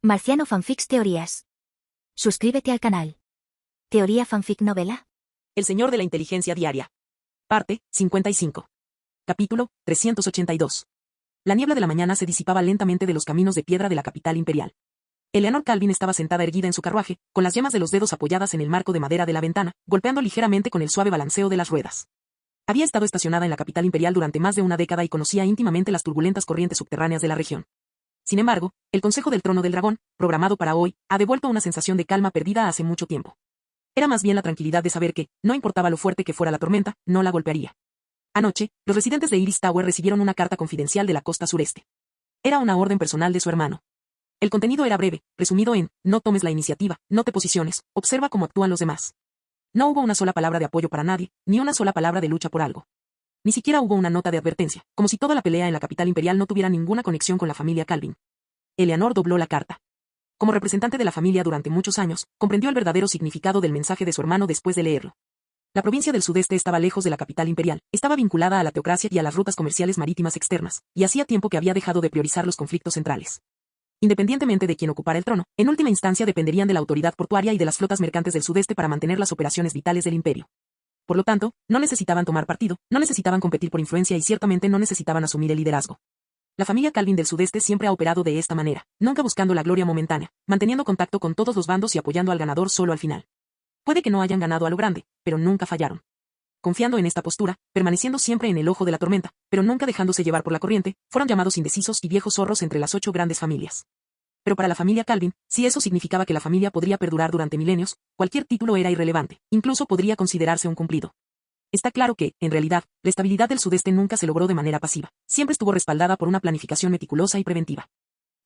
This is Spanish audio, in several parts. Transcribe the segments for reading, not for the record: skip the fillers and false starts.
Marciano Fanfics Teorías. Suscríbete al canal. Teoría Fanfic Novela. El Señor de la Inteligencia Diaria. Parte 55. Capítulo 382. La niebla de la mañana se disipaba lentamente de los caminos de piedra de la capital imperial. Eleanor Calvin estaba sentada erguida en su carruaje, con las yemas de los dedos apoyadas en el marco de madera de la ventana, golpeando ligeramente con el suave balanceo de las ruedas. Había estado estacionada en la capital imperial durante más de una década y conocía íntimamente las turbulentas corrientes subterráneas de la región. Sin embargo, el Consejo del Trono del Dragón, programado para hoy, ha devuelto una sensación de calma perdida hace mucho tiempo. Era más bien la tranquilidad de saber que, no importaba lo fuerte que fuera la tormenta, no la golpearía. Anoche, los residentes de Iris Tower recibieron una carta confidencial de la costa sureste. Era una orden personal de su hermano. El contenido era breve, resumido en: no tomes la iniciativa, no te posiciones, observa cómo actúan los demás. No hubo una sola palabra de apoyo para nadie, ni una sola palabra de lucha por algo. Ni siquiera hubo una nota de advertencia, como si toda la pelea en la capital imperial no tuviera ninguna conexión con la familia Calvin. Eleanor dobló la carta. Como representante de la familia durante muchos años, comprendió el verdadero significado del mensaje de su hermano después de leerlo. La provincia del sudeste estaba lejos de la capital imperial, estaba vinculada a la teocracia y a las rutas comerciales marítimas externas, y hacía tiempo que había dejado de priorizar los conflictos centrales. Independientemente de quién ocupara el trono, en última instancia dependerían de la autoridad portuaria y de las flotas mercantes del sudeste para mantener las operaciones vitales del imperio. Por lo tanto, no necesitaban tomar partido, no necesitaban competir por influencia y ciertamente no necesitaban asumir el liderazgo. La familia Calvin del sudeste siempre ha operado de esta manera, nunca buscando la gloria momentánea, manteniendo contacto con todos los bandos y apoyando al ganador solo al final. Puede que no hayan ganado a lo grande, pero nunca fallaron. Confiando en esta postura, permaneciendo siempre en el ojo de la tormenta, pero nunca dejándose llevar por la corriente, fueron llamados indecisos y viejos zorros entre las 8 grandes familias. Pero para la familia Calvin, si eso significaba que la familia podría perdurar durante milenios, cualquier título era irrelevante, incluso podría considerarse un cumplido. Está claro que, en realidad, la estabilidad del sudeste nunca se logró de manera pasiva, siempre estuvo respaldada por una planificación meticulosa y preventiva.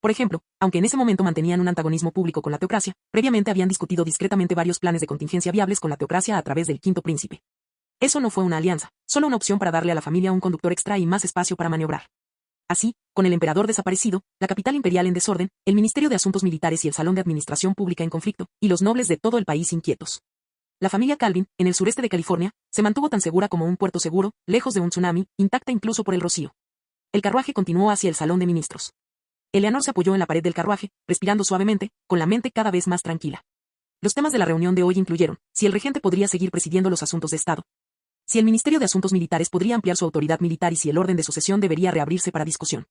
Por ejemplo, aunque en ese momento mantenían un antagonismo público con la teocracia, previamente habían discutido discretamente varios planes de contingencia viables con la teocracia a través del quinto príncipe. Eso no fue una alianza, solo una opción para darle a la familia un conductor extra y más espacio para maniobrar. Así, con el emperador desaparecido, la capital imperial en desorden, el Ministerio de Asuntos Militares y el Salón de Administración Pública en conflicto, y los nobles de todo el país inquietos. La familia Calvin, en el sureste de California, se mantuvo tan segura como un puerto seguro, lejos de un tsunami, intacta incluso por el rocío. El carruaje continuó hacia el salón de ministros. Eleanor se apoyó en la pared del carruaje, respirando suavemente, con la mente cada vez más tranquila. Los temas de la reunión de hoy incluyeron: si el regente podría seguir presidiendo los asuntos de Estado, si el Ministerio de Asuntos Militares podría ampliar su autoridad militar y si el orden de sucesión debería reabrirse para discusión.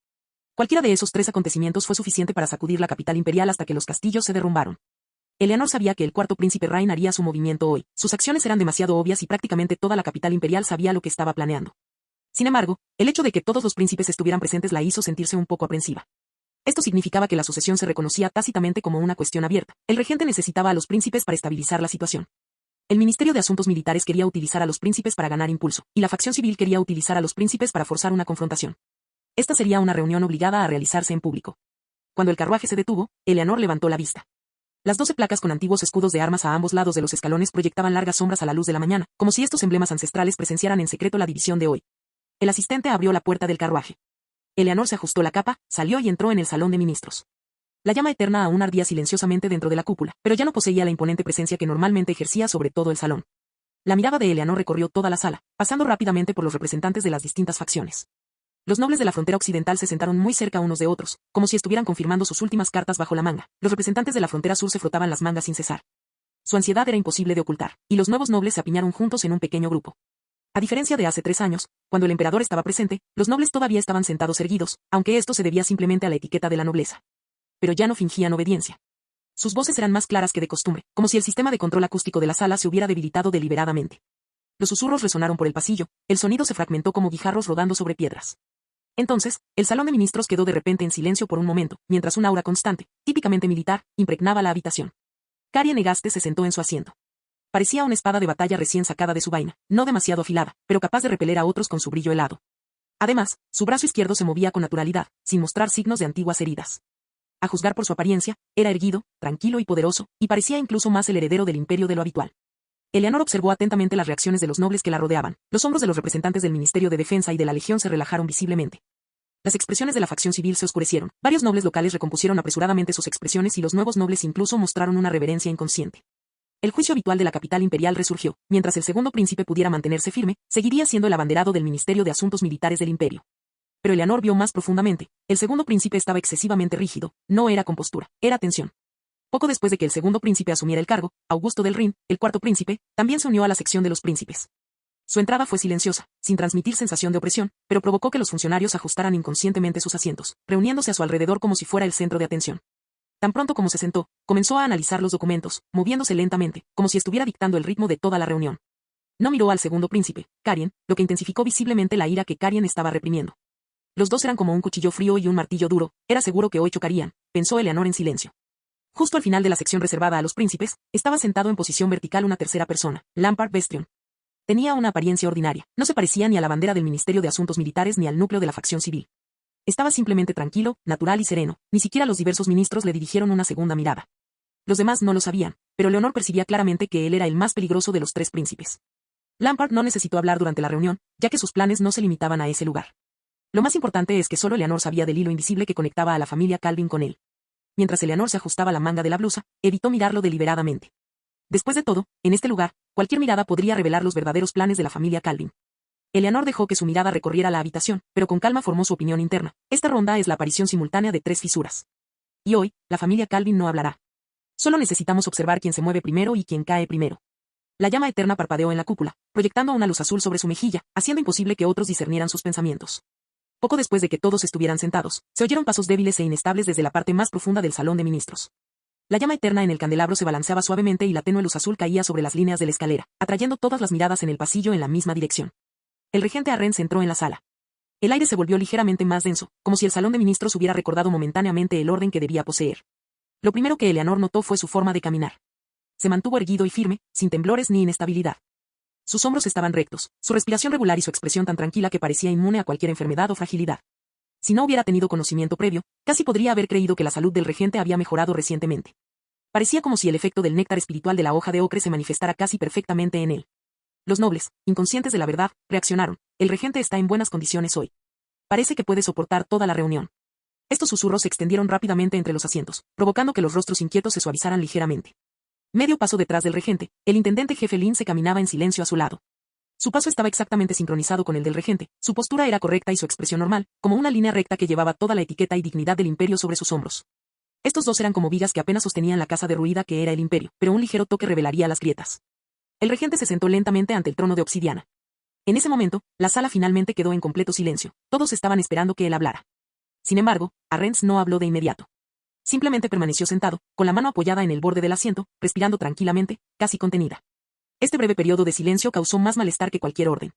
Cualquiera de esos 3 acontecimientos fue suficiente para sacudir la capital imperial hasta que los castillos se derrumbaron. Eleanor sabía que el cuarto príncipe Rain haría su movimiento hoy, sus acciones eran demasiado obvias y prácticamente toda la capital imperial sabía lo que estaba planeando. Sin embargo, el hecho de que todos los príncipes estuvieran presentes la hizo sentirse un poco aprensiva. Esto significaba que la sucesión se reconocía tácitamente como una cuestión abierta. El regente necesitaba a los príncipes para estabilizar la situación. El Ministerio de Asuntos Militares quería utilizar a los príncipes para ganar impulso, y la facción civil quería utilizar a los príncipes para forzar una confrontación. Esta sería una reunión obligada a realizarse en público. Cuando el carruaje se detuvo, Eleanor levantó la vista. Las 12 placas con antiguos escudos de armas a ambos lados de los escalones proyectaban largas sombras a la luz de la mañana, como si estos emblemas ancestrales presenciaran en secreto la división de hoy. El asistente abrió la puerta del carruaje. Eleanor se ajustó la capa, salió y entró en el salón de ministros. La llama eterna aún ardía silenciosamente dentro de la cúpula, pero ya no poseía la imponente presencia que normalmente ejercía sobre todo el salón. La mirada de Eleanor recorrió toda la sala, pasando rápidamente por los representantes de las distintas facciones. Los nobles de la frontera occidental se sentaron muy cerca unos de otros, como si estuvieran confirmando sus últimas cartas bajo la manga. Los representantes de la frontera sur se frotaban las mangas sin cesar. Su ansiedad era imposible de ocultar, y los nuevos nobles se apiñaron juntos en un pequeño grupo. A diferencia de hace 3 años, cuando el emperador estaba presente, los nobles todavía estaban sentados erguidos, aunque esto se debía simplemente a la etiqueta de la nobleza. Pero ya no fingían obediencia. Sus voces eran más claras que de costumbre, como si el sistema de control acústico de la sala se hubiera debilitado deliberadamente. Los susurros resonaron por el pasillo, el sonido se fragmentó como guijarros rodando sobre piedras. Entonces, el salón de ministros quedó de repente en silencio por un momento, mientras un aura constante, típicamente militar, impregnaba la habitación. Caria Negaste se sentó en su asiento. Parecía una espada de batalla recién sacada de su vaina, no demasiado afilada, pero capaz de repeler a otros con su brillo helado. Además, su brazo izquierdo se movía con naturalidad, sin mostrar signos de antiguas heridas. A juzgar por su apariencia, era erguido, tranquilo y poderoso, y parecía incluso más el heredero del imperio de lo habitual. Eleanor observó atentamente las reacciones de los nobles que la rodeaban. Los hombros de los representantes del Ministerio de Defensa y de la Legión se relajaron visiblemente. Las expresiones de la facción civil se oscurecieron. Varios nobles locales recompusieron apresuradamente sus expresiones y los nuevos nobles incluso mostraron una reverencia inconsciente. El juicio habitual de la capital imperial resurgió. Mientras el segundo príncipe pudiera mantenerse firme, seguiría siendo el abanderado del Ministerio de Asuntos Militares del imperio. pero Eleanor vio más profundamente. El segundo príncipe estaba excesivamente rígido, no era compostura, era tensión. Poco después de que el segundo príncipe asumiera el cargo, Augusto del Rin, el cuarto príncipe, también se unió a la sección de los príncipes. Su entrada fue silenciosa, sin transmitir sensación de opresión, pero provocó que los funcionarios ajustaran inconscientemente sus asientos, reuniéndose a su alrededor como si fuera el centro de atención. Tan pronto como se sentó, comenzó a analizar los documentos, moviéndose lentamente, como si estuviera dictando el ritmo de toda la reunión. No miró al segundo príncipe, Carien, lo que intensificó visiblemente la ira que Carien estaba reprimiendo. Los dos eran como un cuchillo frío y un martillo duro, era seguro que hoy chocarían, pensó Eleanor en silencio. Justo al final de la sección reservada a los príncipes, estaba sentado en posición vertical una tercera persona, Lampard Vestrion. Tenía una apariencia ordinaria, no se parecía ni a la bandera del Ministerio de Asuntos Militares ni al núcleo de la facción civil. Estaba simplemente tranquilo, natural y sereno, ni siquiera los diversos ministros le dirigieron una segunda mirada. Los demás no lo sabían, pero Leonor percibía claramente que él era el más peligroso de los tres príncipes. Lampard no necesitó hablar durante la reunión, ya que sus planes no se limitaban a ese lugar. Lo más importante es que solo Eleanor sabía del hilo invisible que conectaba a la familia Calvin con él. Mientras Eleanor se ajustaba la manga de la blusa, evitó mirarlo deliberadamente. Después de todo, en este lugar, cualquier mirada podría revelar los verdaderos planes de la familia Calvin. Eleanor dejó que su mirada recorriera la habitación, pero con calma formó su opinión interna. Esta ronda es la aparición simultánea de tres fisuras. Y hoy, la familia Calvin no hablará. Solo necesitamos observar quién se mueve primero y quién cae primero. La llama eterna parpadeó en la cúpula, proyectando una luz azul sobre su mejilla, haciendo imposible que otros discernieran sus pensamientos. Poco después de que todos estuvieran sentados, se oyeron pasos débiles e inestables desde la parte más profunda del salón de ministros. La llama eterna en el candelabro se balanceaba suavemente y la tenue luz azul caía sobre las líneas de la escalera, atrayendo todas las miradas en el pasillo en la misma dirección. El regente Arrens entró en la sala. El aire se volvió ligeramente más denso, como si el salón de ministros hubiera recordado momentáneamente el orden que debía poseer. Lo primero que Eleanor notó fue su forma de caminar. Se mantuvo erguido y firme, sin temblores ni inestabilidad. Sus hombros estaban rectos, su respiración regular y su expresión tan tranquila que parecía inmune a cualquier enfermedad o fragilidad. Si no hubiera tenido conocimiento previo, casi podría haber creído que la salud del regente había mejorado recientemente. Parecía como si el efecto del néctar espiritual de la hoja de ocre se manifestara casi perfectamente en él. Los nobles, inconscientes de la verdad, reaccionaron. El regente está en buenas condiciones hoy. Parece que puede soportar toda la reunión. Estos susurros se extendieron rápidamente entre los asientos, provocando que los rostros inquietos se suavizaran ligeramente. Medio paso detrás del regente, el intendente jefe Lince caminaba en silencio a su lado. Su paso estaba exactamente sincronizado con el del regente, su postura era correcta y su expresión normal, como una línea recta que llevaba toda la etiqueta y dignidad del imperio sobre sus hombros. Estos dos eran como vigas que apenas sostenían la casa derruida que era el imperio, pero un ligero toque revelaría las grietas. El regente se sentó lentamente ante el trono de obsidiana. En ese momento, la sala finalmente quedó en completo silencio, todos estaban esperando que él hablara. Sin embargo, Arrens no habló de inmediato. Simplemente permaneció sentado, con la mano apoyada en el borde del asiento, respirando tranquilamente, casi contenida. Este breve periodo de silencio causó más malestar que cualquier orden.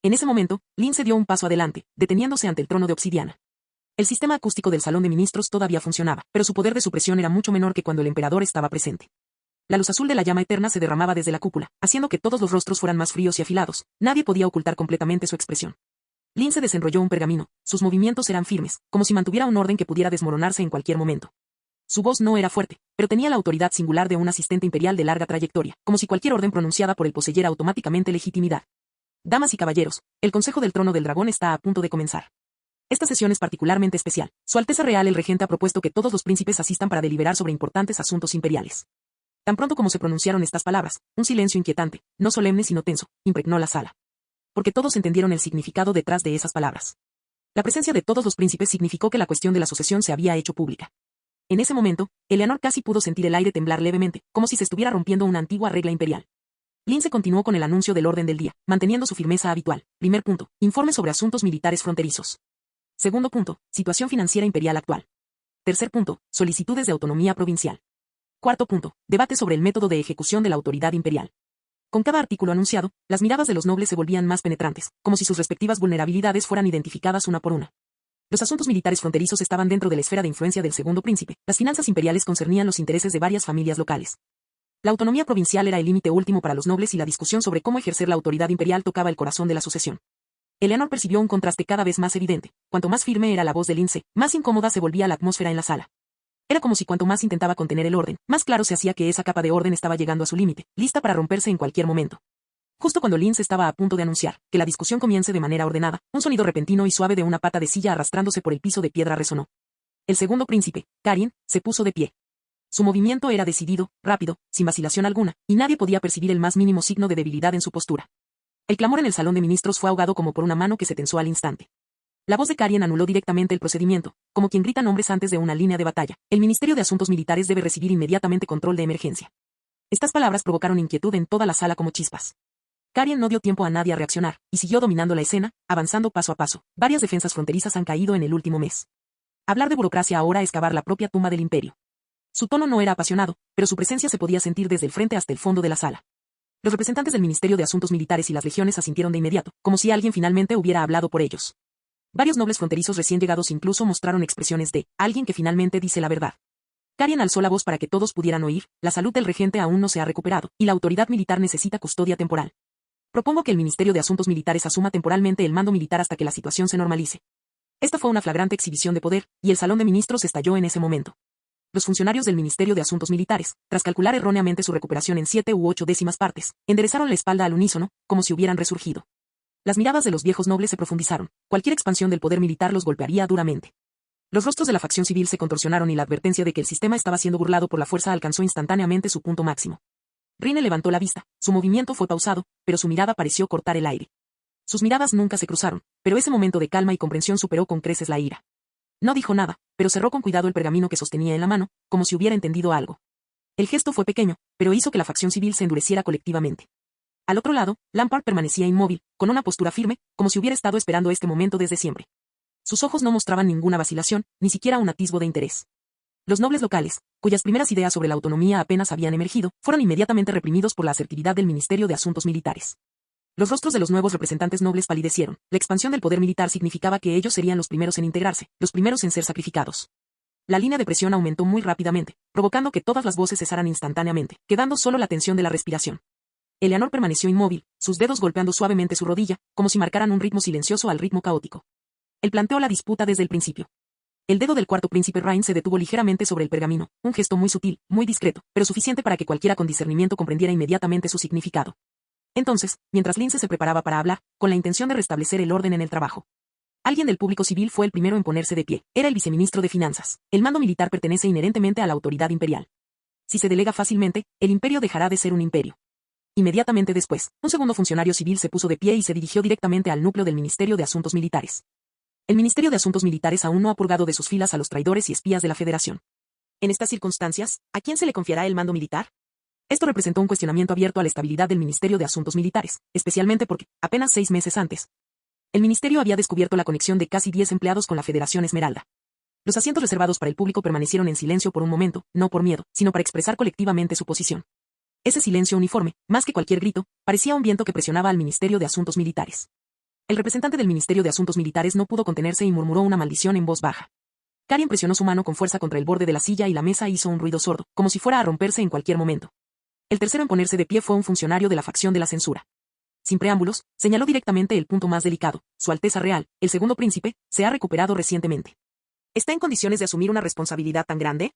En ese momento, Lince dio un paso adelante, deteniéndose ante el trono de obsidiana. El sistema acústico del salón de ministros todavía funcionaba, pero su poder de supresión era mucho menor que cuando el emperador estaba presente. La luz azul de la llama eterna se derramaba desde la cúpula, haciendo que todos los rostros fueran más fríos y afilados. Nadie podía ocultar completamente su expresión. Lince desenrolló un pergamino, sus movimientos eran firmes, como si mantuviera un orden que pudiera desmoronarse en cualquier momento. Su voz no era fuerte, pero tenía la autoridad singular de un asistente imperial de larga trayectoria, como si cualquier orden pronunciada por él poseyera automáticamente legitimidad. Damas y caballeros, el Consejo del Trono del Dragón está a punto de comenzar. Esta sesión es particularmente especial. Su Alteza Real el Regente ha propuesto que todos los príncipes asistan para deliberar sobre importantes asuntos imperiales. Tan pronto como se pronunciaron estas palabras, un silencio inquietante, no solemne sino tenso, impregnó la sala. Porque todos entendieron el significado detrás de esas palabras. La presencia de todos los príncipes significó que la cuestión de la sucesión se había hecho pública. En ese momento, Eleanor casi pudo sentir el aire temblar levemente, como si se estuviera rompiendo una antigua regla imperial. Lince continuó con el anuncio del orden del día, manteniendo su firmeza habitual. Primer punto, informe sobre asuntos militares fronterizos. Segundo punto, situación financiera imperial actual. Tercer punto, solicitudes de autonomía provincial. Cuarto punto, debate sobre el método de ejecución de la autoridad imperial. Con cada artículo anunciado, las miradas de los nobles se volvían más penetrantes, como si sus respectivas vulnerabilidades fueran identificadas una por una. Los asuntos militares fronterizos estaban dentro de la esfera de influencia del segundo príncipe, las finanzas imperiales concernían los intereses de varias familias locales. La autonomía provincial era el límite último para los nobles y la discusión sobre cómo ejercer la autoridad imperial tocaba el corazón de la sucesión. Eleanor percibió un contraste cada vez más evidente. Cuanto más firme era la voz de Lince, más incómoda se volvía la atmósfera en la sala. Era como si cuanto más intentaba contener el orden, más claro se hacía que esa capa de orden estaba llegando a su límite, lista para romperse en cualquier momento. Justo cuando Lince estaba a punto de anunciar que la discusión comience de manera ordenada, un sonido repentino y suave de una pata de silla arrastrándose por el piso de piedra resonó. El segundo príncipe, Carien, se puso de pie. Su movimiento era decidido, rápido, sin vacilación alguna, y nadie podía percibir el más mínimo signo de debilidad en su postura. El clamor en el salón de ministros fue ahogado como por una mano que se tensó al instante. La voz de Karien anuló directamente el procedimiento, como quien grita nombres antes de una línea de batalla. El Ministerio de Asuntos Militares debe recibir inmediatamente control de emergencia. Estas palabras provocaron inquietud en toda la sala como chispas. Karien no dio tiempo a nadie a reaccionar, y siguió dominando la escena, avanzando paso a paso. Varias defensas fronterizas han caído en el último mes. Hablar de burocracia ahora es cavar la propia tumba del imperio. Su tono no era apasionado, pero su presencia se podía sentir desde el frente hasta el fondo de la sala. Los representantes del Ministerio de Asuntos Militares y las legiones asintieron de inmediato, como si alguien finalmente hubiera hablado por ellos. Varios nobles fronterizos recién llegados incluso mostraron expresiones de alguien que finalmente dice la verdad. Karien alzó la voz para que todos pudieran oír, la salud del regente aún no se ha recuperado, y la autoridad militar necesita custodia temporal. Propongo que el Ministerio de Asuntos Militares asuma temporalmente el mando militar hasta que la situación se normalice. Esta fue una flagrante exhibición de poder, y el salón de ministros estalló en ese momento. Los funcionarios del Ministerio de Asuntos Militares, tras calcular erróneamente su recuperación en 7 u 8 décimas partes, enderezaron la espalda al unísono, como si hubieran resurgido. Las miradas de los viejos nobles se profundizaron, cualquier expansión del poder militar los golpearía duramente. Los rostros de la facción civil se contorsionaron y la advertencia de que el sistema estaba siendo burlado por la fuerza alcanzó instantáneamente su punto máximo. Rine levantó la vista, su movimiento fue pausado, pero su mirada pareció cortar el aire. Sus miradas nunca se cruzaron, pero ese momento de calma y comprensión superó con creces la ira. No dijo nada, pero cerró con cuidado el pergamino que sostenía en la mano, como si hubiera entendido algo. El gesto fue pequeño, pero hizo que la facción civil se endureciera colectivamente. Al otro lado, Lampard permanecía inmóvil, con una postura firme, como si hubiera estado esperando este momento desde siempre. Sus ojos no mostraban ninguna vacilación, ni siquiera un atisbo de interés. Los nobles locales, cuyas primeras ideas sobre la autonomía apenas habían emergido, fueron inmediatamente reprimidos por la asertividad del Ministerio de Asuntos Militares. Los rostros de los nuevos representantes nobles palidecieron. La expansión del poder militar significaba que ellos serían los primeros en integrarse, los primeros en ser sacrificados. La línea de presión aumentó muy rápidamente, provocando que todas las voces cesaran instantáneamente, quedando solo la tensión de la respiración. Eleanor permaneció inmóvil, sus dedos golpeando suavemente su rodilla, como si marcaran un ritmo silencioso al ritmo caótico. Él planteó la disputa desde el principio. El dedo del cuarto príncipe Rain se detuvo ligeramente sobre el pergamino, un gesto muy sutil, muy discreto, pero suficiente para que cualquiera con discernimiento comprendiera inmediatamente su significado. Entonces, mientras Lince se preparaba para hablar, con la intención de restablecer el orden en el trabajo. Alguien del público civil fue el primero en ponerse de pie. Era el viceministro de Finanzas. El mando militar pertenece inherentemente a la autoridad imperial. Si se delega fácilmente, el imperio dejará de ser un imperio. Inmediatamente después, un segundo funcionario civil se puso de pie y se dirigió directamente al núcleo del Ministerio de Asuntos Militares. El Ministerio de Asuntos Militares aún no ha purgado de sus filas a los traidores y espías de la Federación. En estas circunstancias, ¿a quién se le confiará el mando militar? Esto representó un cuestionamiento abierto a la estabilidad del Ministerio de Asuntos Militares, especialmente porque, apenas 6 meses antes, el ministerio había descubierto la conexión de casi 10 empleados con la Federación Esmeralda. Los asientos reservados para el público permanecieron en silencio por un momento, no por miedo, sino para expresar colectivamente su posición. Ese silencio uniforme, más que cualquier grito, parecía un viento que presionaba al Ministerio de Asuntos Militares. El representante del Ministerio de Asuntos Militares no pudo contenerse y murmuró una maldición en voz baja. Karien presionó su mano con fuerza contra el borde de la silla y la mesa hizo un ruido sordo, como si fuera a romperse en cualquier momento. El tercero en ponerse de pie fue un funcionario de la facción de la censura. Sin preámbulos, señaló directamente el punto más delicado. Su Alteza Real, el segundo príncipe, se ha recuperado recientemente. ¿Está en condiciones de asumir una responsabilidad tan grande?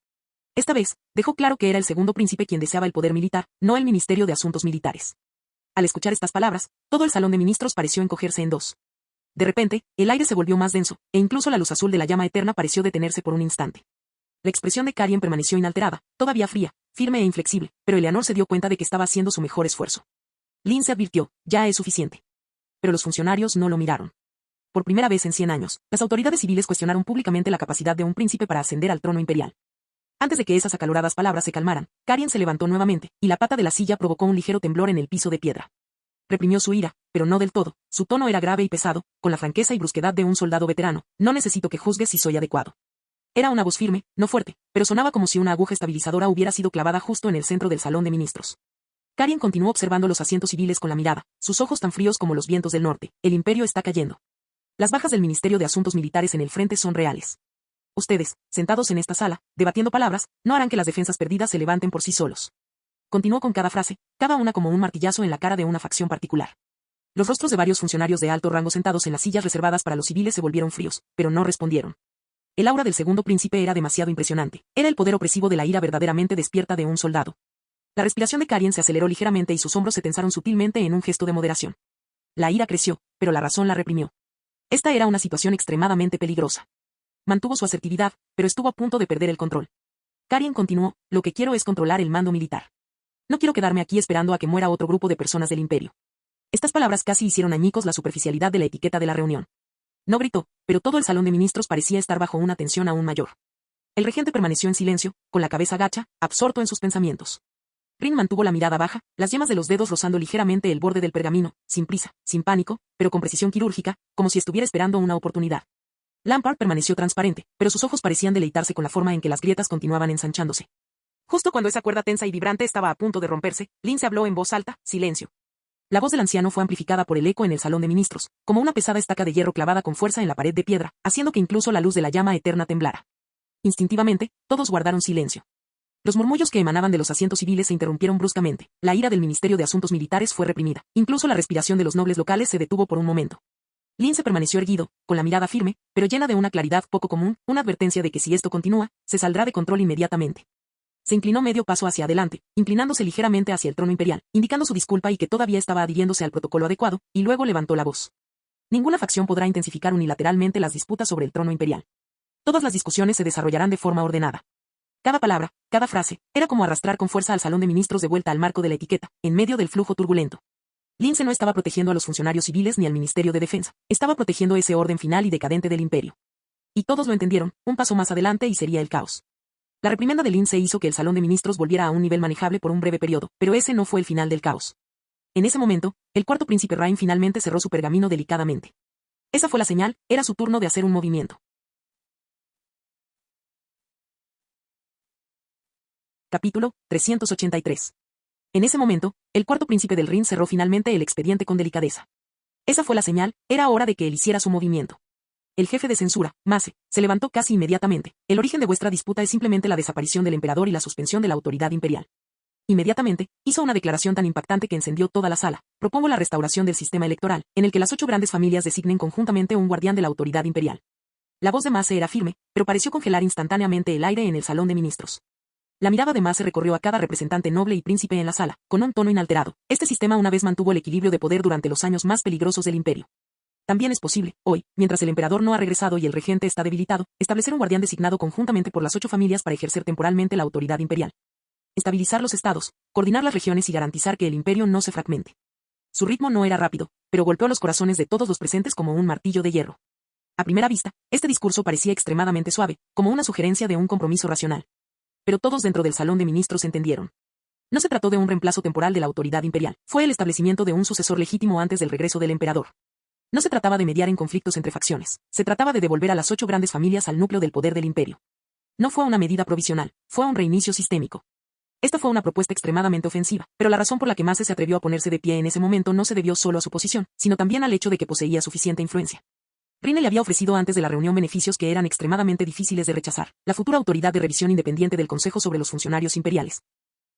Esta vez, dejó claro que era el segundo príncipe quien deseaba el poder militar, no el Ministerio de Asuntos Militares. Al escuchar estas palabras, todo el salón de ministros pareció encogerse en dos. De repente, el aire se volvió más denso, e incluso la luz azul de la llama eterna pareció detenerse por un instante. La expresión de Karien permaneció inalterada, todavía fría, firme e inflexible, pero Eleanor se dio cuenta de que estaba haciendo su mejor esfuerzo. Lynn se advirtió, ya es suficiente. Pero los funcionarios no lo miraron. Por primera vez en 100 años, las autoridades civiles cuestionaron públicamente la capacidad de un príncipe para ascender al trono imperial. Antes de que esas acaloradas palabras se calmaran, Karien se levantó nuevamente, y la pata de la silla provocó un ligero temblor en el piso de piedra. Reprimió su ira, pero no del todo, su tono era grave y pesado, con la franqueza y brusquedad de un soldado veterano. No necesito que juzgues si soy adecuado. Era una voz firme, no fuerte, pero sonaba como si una aguja estabilizadora hubiera sido clavada justo en el centro del salón de ministros. Karien continuó observando los asientos civiles con la mirada, sus ojos tan fríos como los vientos del norte. El imperio está cayendo. Las bajas del Ministerio de Asuntos Militares en el frente son reales. Ustedes, sentados en esta sala, debatiendo palabras, no harán que las defensas perdidas se levanten por sí solos. Continuó con cada frase, cada una como un martillazo en la cara de una facción particular. Los rostros de varios funcionarios de alto rango sentados en las sillas reservadas para los civiles se volvieron fríos, pero no respondieron. El aura del segundo príncipe era demasiado impresionante. Era el poder opresivo de la ira verdaderamente despierta de un soldado. La respiración de Karien se aceleró ligeramente y sus hombros se tensaron sutilmente en un gesto de moderación. La ira creció, pero la razón la reprimió. Esta era una situación extremadamente peligrosa. Mantuvo su asertividad, pero estuvo a punto de perder el control. Karien continuó, lo que quiero es controlar el mando militar. No quiero quedarme aquí esperando a que muera otro grupo de personas del imperio. Estas palabras casi hicieron añicos la superficialidad de la etiqueta de la reunión. No gritó, pero todo el salón de ministros parecía estar bajo una tensión aún mayor. El regente permaneció en silencio, con la cabeza gacha, absorto en sus pensamientos. Rin mantuvo la mirada baja, las yemas de los dedos rozando ligeramente el borde del pergamino, sin prisa, sin pánico, pero con precisión quirúrgica, como si estuviera esperando una oportunidad. Lampard permaneció transparente, pero sus ojos parecían deleitarse con la forma en que las grietas continuaban ensanchándose. Justo cuando esa cuerda tensa y vibrante estaba a punto de romperse, Lindsay habló en voz alta: silencio. La voz del anciano fue amplificada por el eco en el salón de ministros, como una pesada estaca de hierro clavada con fuerza en la pared de piedra, haciendo que incluso la luz de la llama eterna temblara. Instintivamente, todos guardaron silencio. Los murmullos que emanaban de los asientos civiles se interrumpieron bruscamente, la ira del Ministerio de Asuntos Militares fue reprimida, incluso la respiración de los nobles locales se detuvo por un momento. Lindsay permaneció erguido, con la mirada firme, pero llena de una claridad poco común, una advertencia de que si esto continúa, se saldrá de control inmediatamente. Se inclinó medio paso hacia adelante, inclinándose ligeramente hacia el trono imperial, indicando su disculpa y que todavía estaba adhiriéndose al protocolo adecuado, y luego levantó la voz. Ninguna facción podrá intensificar unilateralmente las disputas sobre el trono imperial. Todas las discusiones se desarrollarán de forma ordenada. Cada palabra, cada frase, era como arrastrar con fuerza al salón de ministros de vuelta al marco de la etiqueta, en medio del flujo turbulento. Lindsay no estaba protegiendo a los funcionarios civiles ni al Ministerio de Defensa, estaba protegiendo ese orden final y decadente del imperio. Y todos lo entendieron, un paso más adelante y sería el caos. La reprimenda de Lindsay hizo que el salón de ministros volviera a un nivel manejable por un breve periodo, pero ese no fue el final del caos. En ese momento, el cuarto príncipe Rain finalmente cerró su pergamino delicadamente. Esa fue la señal, era su turno de hacer un movimiento. Capítulo 383. En ese momento, el cuarto príncipe del Rin cerró finalmente el expediente con delicadeza. Esa fue la señal, era hora de que él hiciera su movimiento. El jefe de censura, Mace, se levantó casi inmediatamente. El origen de vuestra disputa es simplemente la desaparición del emperador y la suspensión de la autoridad imperial. Inmediatamente, hizo una declaración tan impactante que encendió toda la sala. Propongo la restauración del sistema electoral, en el que las 8 grandes familias designen conjuntamente un guardián de la autoridad imperial. La voz de Mace era firme, pero pareció congelar instantáneamente el aire en el salón de ministros. La mirada de Mace recorrió a cada representante noble y príncipe en la sala, con un tono inalterado. Este sistema una vez mantuvo el equilibrio de poder durante los años más peligrosos del imperio. También es posible, hoy, mientras el emperador no ha regresado y el regente está debilitado, establecer un guardián designado conjuntamente por las 8 familias para ejercer temporalmente la autoridad imperial. Estabilizar los estados, coordinar las regiones y garantizar que el imperio no se fragmente. Su ritmo no era rápido, pero golpeó los corazones de todos los presentes como un martillo de hierro. A primera vista, este discurso parecía extremadamente suave, como una sugerencia de un compromiso racional. Pero todos dentro del salón de ministros entendieron. No se trató de un reemplazo temporal de la autoridad imperial, fue el establecimiento de un sucesor legítimo antes del regreso del emperador. No se trataba de mediar en conflictos entre facciones, se trataba de devolver a las 8 grandes familias al núcleo del poder del imperio. No fue una medida provisional, fue un reinicio sistémico. Esta fue una propuesta extremadamente ofensiva, pero la razón por la que Mace se atrevió a ponerse de pie en ese momento no se debió solo a su posición, sino también al hecho de que poseía suficiente influencia. Rin le había ofrecido antes de la reunión beneficios que eran extremadamente difíciles de rechazar, la futura autoridad de revisión independiente del Consejo sobre los funcionarios imperiales.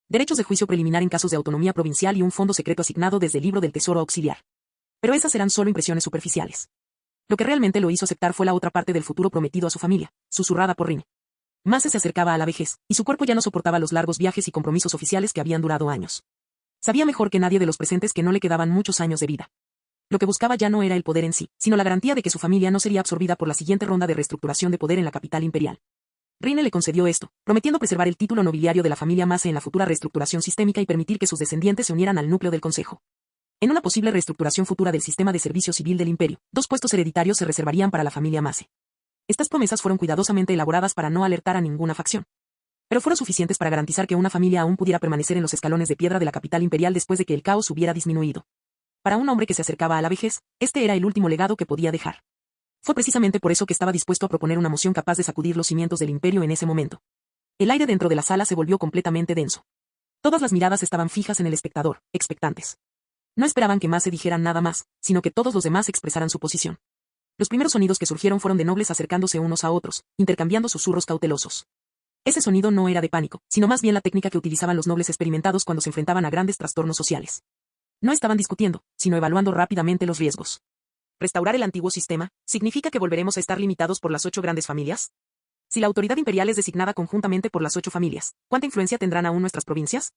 Derechos de juicio preliminar en casos de autonomía provincial y un fondo secreto asignado desde el libro del Tesoro Auxiliar. Pero esas eran solo impresiones superficiales. Lo que realmente lo hizo aceptar fue la otra parte del futuro prometido a su familia, susurrada por Rin. Mace se acercaba a la vejez, y su cuerpo ya no soportaba los largos viajes y compromisos oficiales que habían durado años. Sabía mejor que nadie de los presentes que no le quedaban muchos años de vida. Lo que buscaba ya no era el poder en sí, sino la garantía de que su familia no sería absorbida por la siguiente ronda de reestructuración de poder en la capital imperial. Rin le concedió esto, prometiendo preservar el título nobiliario de la familia Mace en la futura reestructuración sistémica y permitir que sus descendientes se unieran al núcleo del Consejo. En una posible reestructuración futura del sistema de servicio civil del imperio, 2 puestos hereditarios se reservarían para la familia Mace. Estas promesas fueron cuidadosamente elaboradas para no alertar a ninguna facción. Pero fueron suficientes para garantizar que una familia aún pudiera permanecer en los escalones de piedra de la capital imperial después de que el caos hubiera disminuido. Para un hombre que se acercaba a la vejez, este era el último legado que podía dejar. Fue precisamente por eso que estaba dispuesto a proponer una moción capaz de sacudir los cimientos del imperio en ese momento. El aire dentro de la sala se volvió completamente denso. Todas las miradas estaban fijas en el espectador, expectantes. No esperaban que Mace dijera nada más, sino que todos los demás expresaran su posición. Los primeros sonidos que surgieron fueron de nobles acercándose unos a otros, intercambiando susurros cautelosos. Ese sonido no era de pánico, sino más bien la técnica que utilizaban los nobles experimentados cuando se enfrentaban a grandes trastornos sociales. No estaban discutiendo, sino evaluando rápidamente los riesgos. ¿Restaurar el antiguo sistema significa que volveremos a estar limitados por las 8 grandes familias? Si la autoridad imperial es designada conjuntamente por las 8 familias, ¿cuánta influencia tendrán aún nuestras provincias?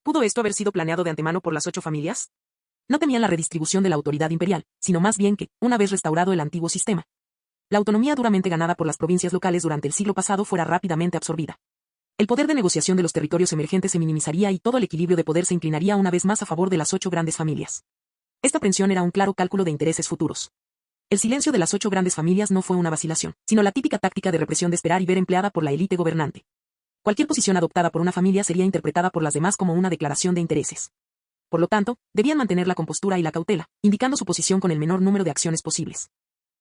¿Pudo esto haber sido planeado de antemano por las 8 familias? No temían la redistribución de la autoridad imperial, sino más bien que, una vez restaurado el antiguo sistema, la autonomía duramente ganada por las provincias locales durante el siglo pasado fuera rápidamente absorbida. El poder de negociación de los territorios emergentes se minimizaría y todo el equilibrio de poder se inclinaría una vez más a favor de las 8 grandes familias. Esta aprensión era un claro cálculo de intereses futuros. El silencio de las 8 grandes familias no fue una vacilación, sino la típica táctica de represión de esperar y ver empleada por la élite gobernante. Cualquier posición adoptada por una familia sería interpretada por las demás como una declaración de intereses. Por lo tanto, debían mantener la compostura y la cautela, indicando su posición con el menor número de acciones posibles.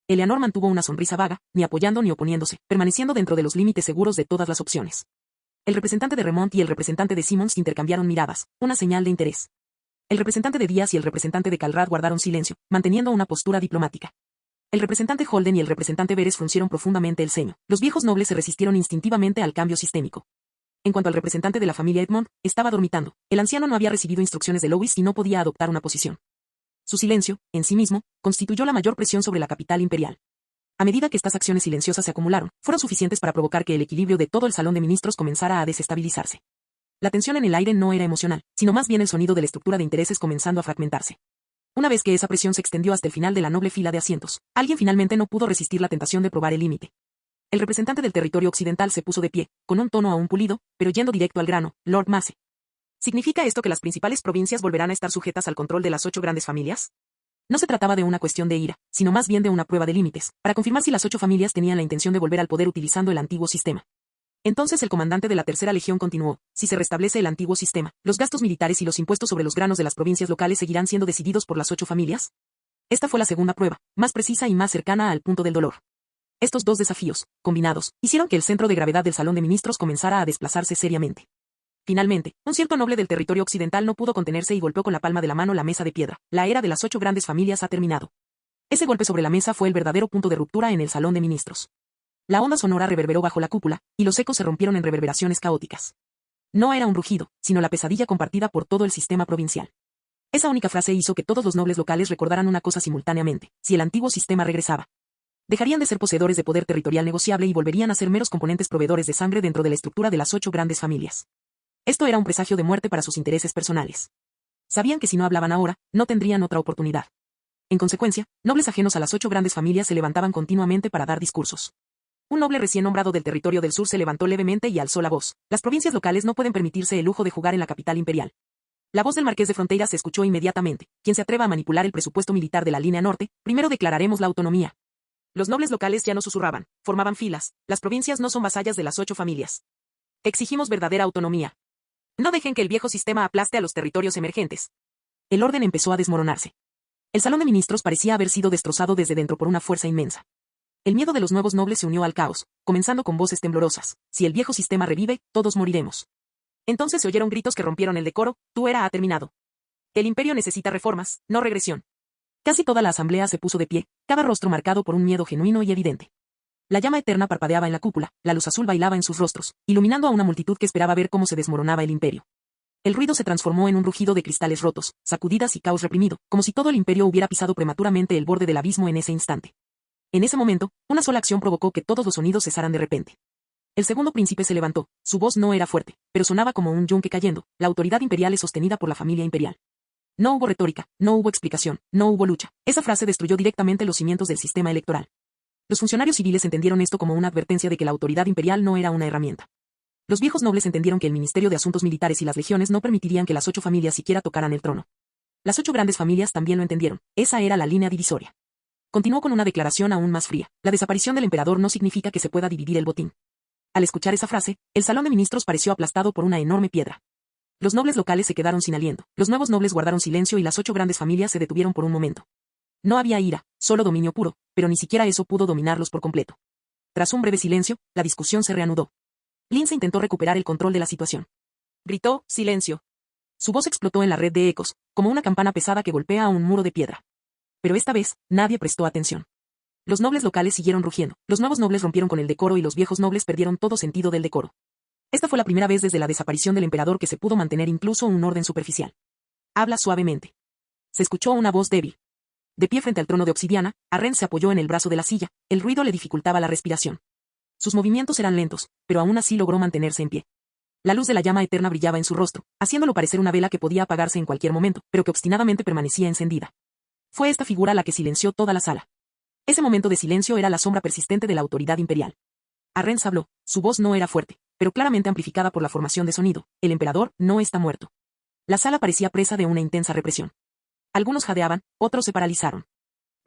Eleanor mantuvo una sonrisa vaga, ni apoyando ni oponiéndose, permaneciendo dentro de los límites seguros de todas las opciones. El representante de Remont y el representante de Simmons intercambiaron miradas, una señal de interés. El representante de Díaz y el representante de Calrat guardaron silencio, manteniendo una postura diplomática. El representante Holden y el representante Beres fruncieron profundamente el ceño. Los viejos nobles se resistieron instintivamente al cambio sistémico. En cuanto al representante de la familia Edmond, estaba dormitando. El anciano no había recibido instrucciones de Louis y no podía adoptar una posición. Su silencio, en sí mismo, constituyó la mayor presión sobre la capital imperial. A medida que estas acciones silenciosas se acumularon, fueron suficientes para provocar que el equilibrio de todo el salón de ministros comenzara a desestabilizarse. La tensión en el aire no era emocional, sino más bien el sonido de la estructura de intereses comenzando a fragmentarse. Una vez que esa presión se extendió hasta el final de la noble fila de asientos, alguien finalmente no pudo resistir la tentación de probar el límite. El representante del territorio occidental se puso de pie, con un tono aún pulido, pero yendo directo al grano. Lord Mace. ¿Significa esto que las principales provincias volverán a estar sujetas al control de las 8 grandes familias? No se trataba de una cuestión de ira, sino más bien de una prueba de límites, para confirmar si las 8 familias tenían la intención de volver al poder utilizando el antiguo sistema. Entonces el comandante de la Tercera Legión continuó: si se restablece el antiguo sistema, los gastos militares y los impuestos sobre los granos de las provincias locales seguirán siendo decididos por las 8 familias. Esta fue la segunda prueba, más precisa y más cercana al punto del dolor. Estos dos desafíos, combinados, hicieron que el centro de gravedad del salón de ministros comenzara a desplazarse seriamente. Finalmente, un cierto noble del territorio occidental no pudo contenerse y golpeó con la palma de la mano la mesa de piedra. La era de las 8 grandes familias ha terminado. Ese golpe sobre la mesa fue el verdadero punto de ruptura en el salón de ministros. La onda sonora reverberó bajo la cúpula, y los ecos se rompieron en reverberaciones caóticas. No era un rugido, sino la pesadilla compartida por todo el sistema provincial. Esa única frase hizo que todos los nobles locales recordaran una cosa simultáneamente: si el antiguo sistema regresaba, dejarían de ser poseedores de poder territorial negociable y volverían a ser meros componentes proveedores de sangre dentro de la estructura de las 8 grandes familias. Esto era un presagio de muerte para sus intereses personales. Sabían que si no hablaban ahora, no tendrían otra oportunidad. En consecuencia, nobles ajenos a las 8 grandes familias se levantaban continuamente para dar discursos. Un noble recién nombrado del territorio del sur se levantó levemente y alzó la voz: las provincias locales no pueden permitirse el lujo de jugar en la capital imperial. La voz del marqués de Fronteira se escuchó inmediatamente: quien se atreva a manipular el presupuesto militar de la línea norte, primero declararemos la autonomía. Los nobles locales ya no susurraban, formaban filas: las provincias no son vasallas de las 8 familias. Exigimos verdadera autonomía. No dejen que el viejo sistema aplaste a los territorios emergentes. El orden empezó a desmoronarse. El salón de ministros parecía haber sido destrozado desde dentro por una fuerza inmensa. El miedo de los nuevos nobles se unió al caos, comenzando con voces temblorosas: si el viejo sistema revive, todos moriremos. Entonces se oyeron gritos que rompieron el decoro: tu era ha terminado. El imperio necesita reformas, no regresión. Casi toda la asamblea se puso de pie, cada rostro marcado por un miedo genuino y evidente. La llama eterna parpadeaba en la cúpula, la luz azul bailaba en sus rostros, iluminando a una multitud que esperaba ver cómo se desmoronaba el imperio. El ruido se transformó en un rugido de cristales rotos, sacudidas y caos reprimido, como si todo el imperio hubiera pisado prematuramente el borde del abismo en ese instante. En ese momento, una sola acción provocó que todos los sonidos cesaran de repente. El segundo príncipe se levantó, su voz no era fuerte, pero sonaba como un yunque cayendo: la autoridad imperial es sostenida por la familia imperial. No hubo retórica, no hubo explicación, no hubo lucha. Esa frase destruyó directamente los cimientos del sistema electoral. Los funcionarios civiles entendieron esto como una advertencia de que la autoridad imperial no era una herramienta. Los viejos nobles entendieron que el Ministerio de Asuntos Militares y las legiones no permitirían que las 8 familias siquiera tocaran el trono. Las 8 grandes familias también lo entendieron: esa era la línea divisoria. Continuó con una declaración aún más fría: la desaparición del emperador no significa que se pueda dividir el botín. Al escuchar esa frase, el salón de ministros pareció aplastado por una enorme piedra. Los nobles locales se quedaron sin aliento, los nuevos nobles guardaron silencio y las 8 grandes familias se detuvieron por un momento. No había ira, solo dominio puro, pero ni siquiera eso pudo dominarlos por completo. Tras un breve silencio, la discusión se reanudó. Lince intentó recuperar el control de la situación. Gritó: silencio. Su voz explotó en la red de ecos, como una campana pesada que golpea a un muro de piedra. Pero esta vez, nadie prestó atención. Los nobles locales siguieron rugiendo, los nuevos nobles rompieron con el decoro y los viejos nobles perdieron todo sentido del decoro. Esta fue la primera vez desde la desaparición del emperador que se pudo mantener incluso un orden superficial. Habla suavemente. Se escuchó una voz débil. De pie frente al trono de obsidiana, Arren se apoyó en el brazo de la silla, el ruido le dificultaba la respiración. Sus movimientos eran lentos, pero aún así logró mantenerse en pie. La luz de la llama eterna brillaba en su rostro, haciéndolo parecer una vela que podía apagarse en cualquier momento, pero que obstinadamente permanecía encendida. Fue esta figura la que silenció toda la sala. Ese momento de silencio era la sombra persistente de la autoridad imperial. Arren habló, su voz no era fuerte, pero claramente amplificada por la formación de sonido: el emperador no está muerto. La sala parecía presa de una intensa represión. Algunos jadeaban, otros se paralizaron.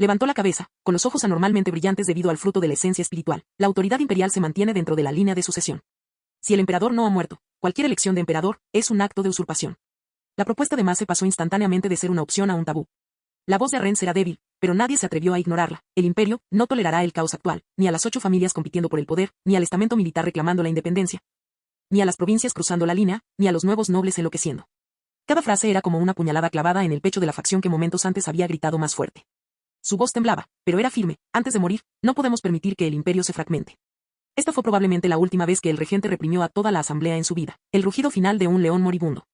Levantó la cabeza, con los ojos anormalmente brillantes debido al fruto de la esencia espiritual. La autoridad imperial se mantiene dentro de la línea de sucesión. Si el emperador no ha muerto, cualquier elección de emperador es un acto de usurpación. La propuesta de Mace pasó instantáneamente de ser una opción a un tabú. La voz de Arren será débil, pero nadie se atrevió a ignorarla. El imperio no tolerará el caos actual, ni a las 8 familias compitiendo por el poder, ni al estamento militar reclamando la independencia, ni a las provincias cruzando la línea, ni a los nuevos nobles enloqueciendo. Cada frase era como una puñalada clavada en el pecho de la facción que momentos antes había gritado más fuerte. Su voz temblaba, pero era firme. Antes de morir, no podemos permitir que el imperio se fragmente. Esta fue probablemente la última vez que el regente reprimió a toda la asamblea en su vida, el rugido final de un león moribundo.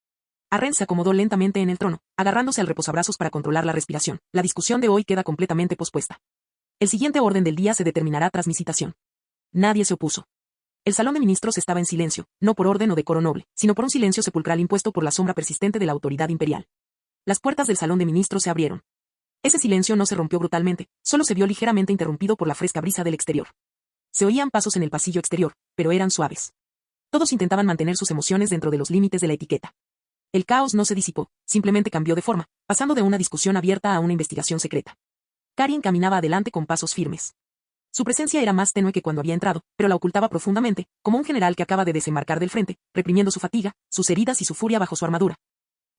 Arren se acomodó lentamente en el trono, agarrándose al reposabrazos para controlar la respiración. La discusión de hoy queda completamente pospuesta. El siguiente orden del día se determinará tras mi citación. Nadie se opuso. El salón de ministros estaba en silencio, no por orden o decoro noble, sino por un silencio sepulcral impuesto por la sombra persistente de la autoridad imperial. Las puertas del salón de ministros se abrieron. Ese silencio no se rompió brutalmente, solo se vio ligeramente interrumpido por la fresca brisa del exterior. Se oían pasos en el pasillo exterior, pero eran suaves. Todos intentaban mantener sus emociones dentro de los límites de la etiqueta. El caos no se disipó, simplemente cambió de forma, pasando de una discusión abierta a una investigación secreta. Karin caminaba adelante con pasos firmes. Su presencia era más tenue que cuando había entrado, pero la ocultaba profundamente, como un general que acaba de desembarcar del frente, reprimiendo su fatiga, sus heridas y su furia bajo su armadura,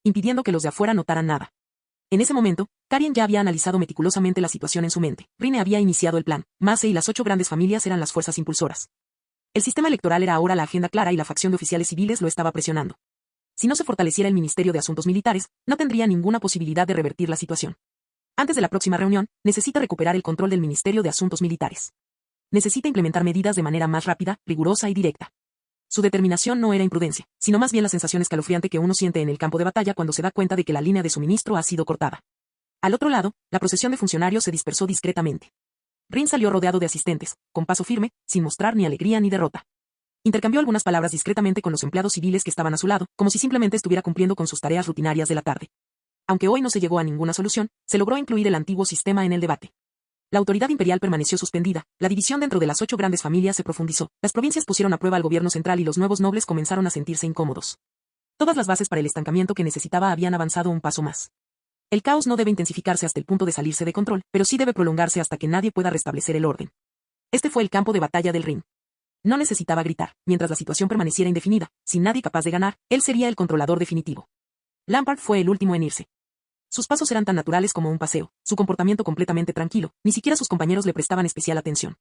impidiendo que los de afuera notaran nada. En ese momento, Karin ya había analizado meticulosamente la situación en su mente. Rine había iniciado el plan. Mace y las 8 grandes familias eran las fuerzas impulsoras. El sistema electoral era ahora la agenda clara y la facción de oficiales civiles lo estaba presionando. Si no se fortaleciera el Ministerio de Asuntos Militares, no tendría ninguna posibilidad de revertir la situación. Antes de la próxima reunión, necesita recuperar el control del Ministerio de Asuntos Militares. Necesita implementar medidas de manera más rápida, rigurosa y directa. Su determinación no era imprudencia, sino más bien la sensación escalofriante que uno siente en el campo de batalla cuando se da cuenta de que la línea de suministro ha sido cortada. Al otro lado, la procesión de funcionarios se dispersó discretamente. Rin salió rodeado de asistentes, con paso firme, sin mostrar ni alegría ni derrota. Intercambió algunas palabras discretamente con los empleados civiles que estaban a su lado, como si simplemente estuviera cumpliendo con sus tareas rutinarias de la tarde. Aunque hoy no se llegó a ninguna solución, se logró incluir el antiguo sistema en el debate. La autoridad imperial permaneció suspendida, la división dentro de las 8 grandes familias se profundizó, las provincias pusieron a prueba al gobierno central y los nuevos nobles comenzaron a sentirse incómodos. Todas las bases para el estancamiento que necesitaba habían avanzado un paso más. El caos no debe intensificarse hasta el punto de salirse de control, pero sí debe prolongarse hasta que nadie pueda restablecer el orden. Este fue el campo de batalla del Rin. No necesitaba gritar, mientras la situación permaneciera indefinida, sin nadie capaz de ganar, él sería el controlador definitivo. Lampard fue el último en irse. Sus pasos eran tan naturales como un paseo, su comportamiento completamente tranquilo, ni siquiera sus compañeros le prestaban especial atención.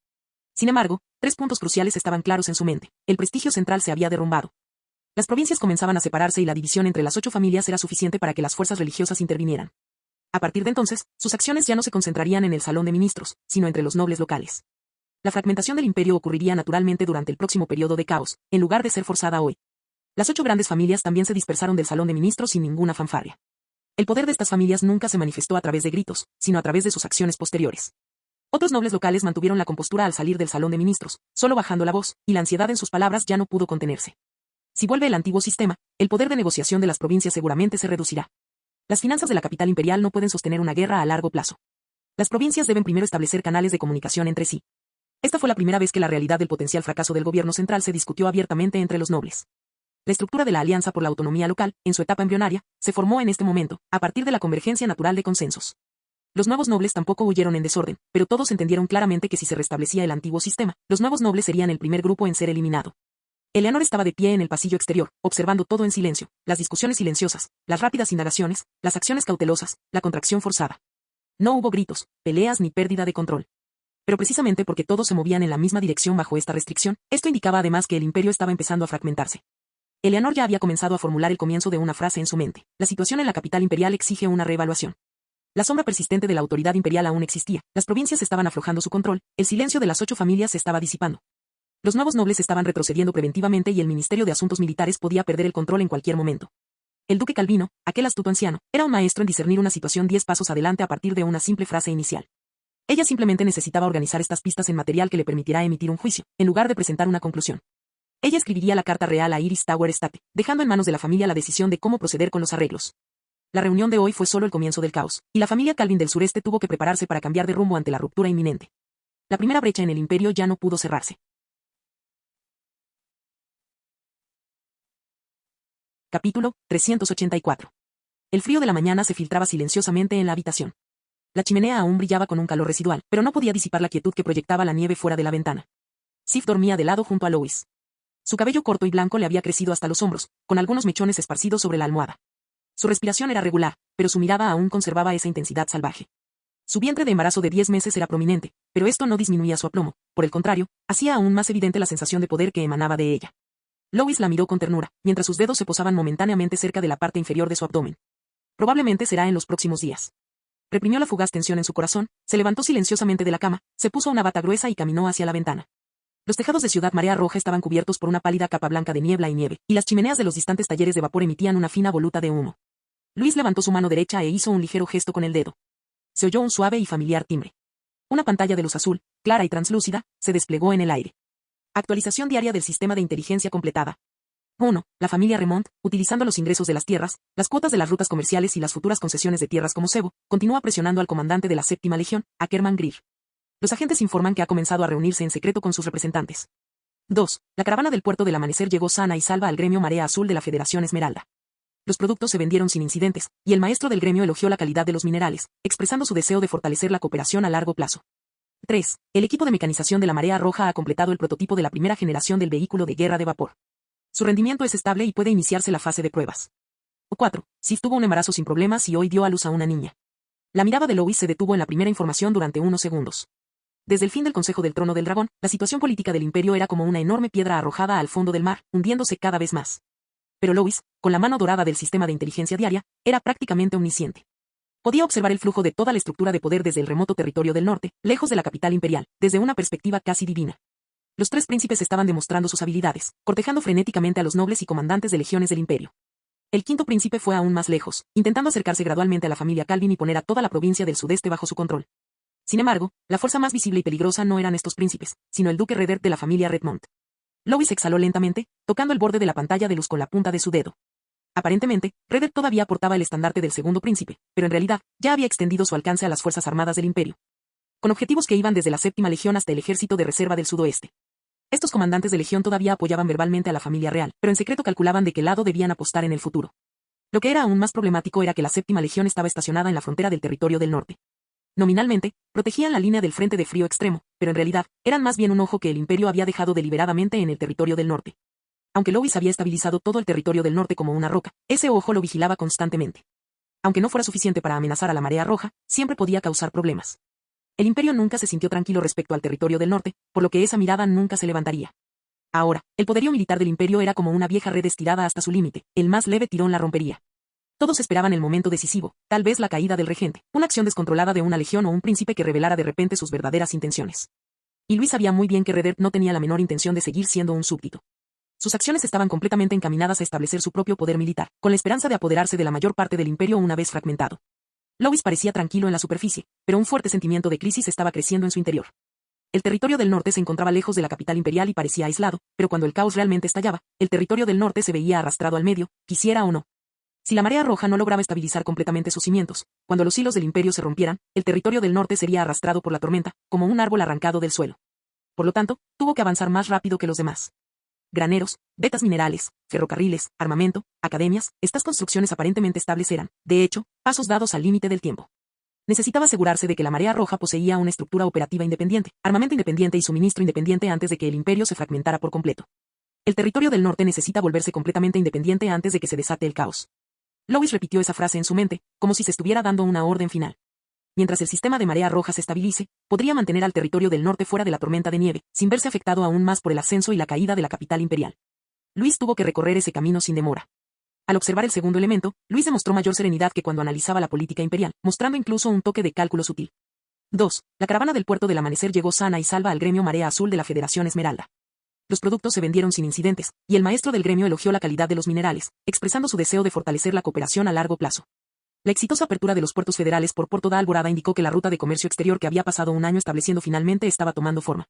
Sin embargo, 3 puntos cruciales estaban claros en su mente. El prestigio central se había derrumbado. Las provincias comenzaban a separarse y la división entre las 8 familias era suficiente para que las fuerzas religiosas intervinieran. A partir de entonces, sus acciones ya no se concentrarían en el salón de ministros, sino entre los nobles locales. La fragmentación del imperio ocurriría naturalmente durante el próximo periodo de caos, en lugar de ser forzada hoy. Las 8 grandes familias también se dispersaron del salón de ministros sin ninguna fanfarria. El poder de estas familias nunca se manifestó a través de gritos, sino a través de sus acciones posteriores. Otros nobles locales mantuvieron la compostura al salir del salón de ministros, solo bajando la voz, y la ansiedad en sus palabras ya no pudo contenerse. Si vuelve el antiguo sistema, el poder de negociación de las provincias seguramente se reducirá. Las finanzas de la capital imperial no pueden sostener una guerra a largo plazo. Las provincias deben primero establecer canales de comunicación entre sí. Esta fue la primera vez que la realidad del potencial fracaso del gobierno central se discutió abiertamente entre los nobles. La estructura de la Alianza por la Autonomía Local, en su etapa embrionaria, se formó en este momento, a partir de la convergencia natural de consensos. Los nuevos nobles tampoco huyeron en desorden, pero todos entendieron claramente que si se restablecía el antiguo sistema, los nuevos nobles serían el primer grupo en ser eliminado. Eleanor estaba de pie en el pasillo exterior, observando todo en silencio, las discusiones silenciosas, las rápidas indagaciones, las acciones cautelosas, la contracción forzada. No hubo gritos, peleas ni pérdida de control. Pero precisamente porque todos se movían en la misma dirección bajo esta restricción, esto indicaba además que el imperio estaba empezando a fragmentarse. Eleanor ya había comenzado a formular el comienzo de una frase en su mente. La situación en la capital imperial exige una reevaluación. La sombra persistente de la autoridad imperial aún existía, las provincias estaban aflojando su control, el silencio de las 8 familias se estaba disipando. Los nuevos nobles estaban retrocediendo preventivamente y el Ministerio de Asuntos Militares podía perder el control en cualquier momento. El duque Calvino, aquel astuto anciano, era un maestro en discernir una situación 10 pasos adelante a partir de una simple frase inicial. Ella simplemente necesitaba organizar estas pistas en material que le permitirá emitir un juicio, en lugar de presentar una conclusión. Ella escribiría la carta real a Iris Tower Estate, dejando en manos de la familia la decisión de cómo proceder con los arreglos. La reunión de hoy fue solo el comienzo del caos, y la familia Calvin del sureste tuvo que prepararse para cambiar de rumbo ante la ruptura inminente. La primera brecha en el imperio ya no pudo cerrarse. Capítulo 384. El frío de la mañana se filtraba silenciosamente en la habitación. la chimenea aún brillaba con un calor residual, pero no podía disipar la quietud que proyectaba la nieve fuera de la ventana. Sif dormía de lado junto a Lois. Su cabello corto y blanco le había crecido hasta los hombros, con algunos mechones esparcidos sobre la almohada. Su respiración era regular, pero su mirada aún conservaba esa intensidad salvaje. Su vientre de embarazo de 10 meses era prominente, pero esto no disminuía su aplomo, por el contrario, hacía aún más evidente la sensación de poder que emanaba de ella. Lois la miró con ternura, mientras sus dedos se posaban momentáneamente cerca de la parte inferior de su abdomen. Probablemente será en los próximos días. Reprimió la fugaz tensión en su corazón, se levantó silenciosamente de la cama, se puso una bata gruesa y caminó hacia la ventana. Los tejados de Ciudad Marea Roja estaban cubiertos por una pálida capa blanca de niebla y nieve, y las chimeneas de los distantes talleres de vapor emitían una fina voluta de humo. Luis levantó su mano derecha e hizo un ligero gesto con el dedo. Se oyó un suave y familiar timbre. Una pantalla de luz azul, clara y translúcida, se desplegó en el aire. Actualización diaria del sistema de inteligencia completada. 1. La familia Remont, utilizando los ingresos de las tierras, las cuotas de las rutas comerciales y las futuras concesiones de tierras como cebo, continúa presionando al comandante de la Séptima Legión, Ackerman Greer. Los agentes informan que ha comenzado a reunirse en secreto con sus representantes. 2. La caravana del puerto del amanecer llegó sana y salva al gremio Marea Azul de la Federación Esmeralda. Los productos se vendieron sin incidentes, y el maestro del gremio elogió la calidad de los minerales, expresando su deseo de fortalecer la cooperación a largo plazo. 3. El equipo de mecanización de la Marea Roja ha completado el prototipo de la primera generación del vehículo de guerra de vapor. Su rendimiento es estable y puede iniciarse la fase de pruebas. 4. Sif tuvo un embarazo sin problemas y hoy dio a luz a una niña. La mirada de Lois se detuvo en la primera información durante unos segundos. Desde el fin del Consejo del Trono del Dragón, la situación política del Imperio era como una enorme piedra arrojada al fondo del mar, hundiéndose cada vez más. Pero Lois, con la mano dorada del sistema de inteligencia diaria, era prácticamente omnisciente. Podía observar el flujo de toda la estructura de poder desde el remoto territorio del norte, lejos de la capital imperial, desde una perspectiva casi divina. Los tres príncipes estaban demostrando sus habilidades, cortejando frenéticamente a los nobles y comandantes de legiones del imperio. El quinto príncipe fue aún más lejos, intentando acercarse gradualmente a la familia Calvin y poner a toda la provincia del sudeste bajo su control. Sin embargo, la fuerza más visible y peligrosa no eran estos príncipes, sino el duque Redder de la familia Redmond. Lois exhaló lentamente, tocando el borde de la pantalla de luz con la punta de su dedo. Aparentemente, Redder todavía portaba el estandarte del segundo príncipe, pero en realidad, ya había extendido su alcance a las fuerzas armadas del imperio. Con objetivos que iban desde la séptima legión hasta el ejército de reserva del sudoeste. Estos comandantes de legión todavía apoyaban verbalmente a la familia real, pero en secreto calculaban de qué lado debían apostar en el futuro. Lo que era aún más problemático era que la séptima legión estaba estacionada en la frontera del territorio del norte. Nominalmente, protegían la línea del frente de frío extremo, pero en realidad, eran más bien un ojo que el imperio había dejado deliberadamente en el territorio del norte. Aunque Lois había estabilizado todo el territorio del norte como una roca, ese ojo lo vigilaba constantemente. Aunque no fuera suficiente para amenazar a la Marea Roja, siempre podía causar problemas. El imperio nunca se sintió tranquilo respecto al territorio del norte, por lo que esa mirada nunca se levantaría. Ahora, el poderío militar del imperio era como una vieja red estirada hasta su límite, el más leve tirón la rompería. Todos esperaban el momento decisivo, tal vez la caída del regente, una acción descontrolada de una legión o un príncipe que revelara de repente sus verdaderas intenciones. Y Luis sabía muy bien que Redder no tenía la menor intención de seguir siendo un súbdito. Sus acciones estaban completamente encaminadas a establecer su propio poder militar, con la esperanza de apoderarse de la mayor parte del imperio una vez fragmentado. Lois parecía tranquilo en la superficie, pero un fuerte sentimiento de crisis estaba creciendo en su interior. El territorio del norte se encontraba lejos de la capital imperial y parecía aislado, pero cuando el caos realmente estallaba, el territorio del norte se veía arrastrado al medio, quisiera o no. Si la Marea Roja no lograba estabilizar completamente sus cimientos, cuando los hilos del imperio se rompieran, el territorio del norte sería arrastrado por la tormenta, como un árbol arrancado del suelo. Por lo tanto, tuvo que avanzar más rápido que los demás. Graneros, vetas minerales, ferrocarriles, armamento, academias, estas construcciones aparentemente estables eran, de hecho, pasos dados al límite del tiempo. Necesitaba asegurarse de que la Marea Roja poseía una estructura operativa independiente, armamento independiente y suministro independiente antes de que el imperio se fragmentara por completo. El territorio del norte necesita volverse completamente independiente antes de que se desate el caos. Lois repitió esa frase en su mente, como si se estuviera dando una orden final. Mientras el sistema de Marea Roja se estabilice, podría mantener al territorio del norte fuera de la tormenta de nieve, sin verse afectado aún más por el ascenso y la caída de la capital imperial. Luis tuvo que recorrer ese camino sin demora. Al observar el segundo elemento, Luis demostró mayor serenidad que cuando analizaba la política imperial, mostrando incluso un toque de cálculo sutil. 2. La caravana del puerto del amanecer llegó sana y salva al gremio Marea Azul de la Federación Esmeralda. Los productos se vendieron sin incidentes, y el maestro del gremio elogió la calidad de los minerales, expresando su deseo de fortalecer la cooperación a largo plazo. La exitosa apertura de los puertos federales por Porto da Alborada indicó que la ruta de comercio exterior que había pasado un año estableciendo finalmente estaba tomando forma.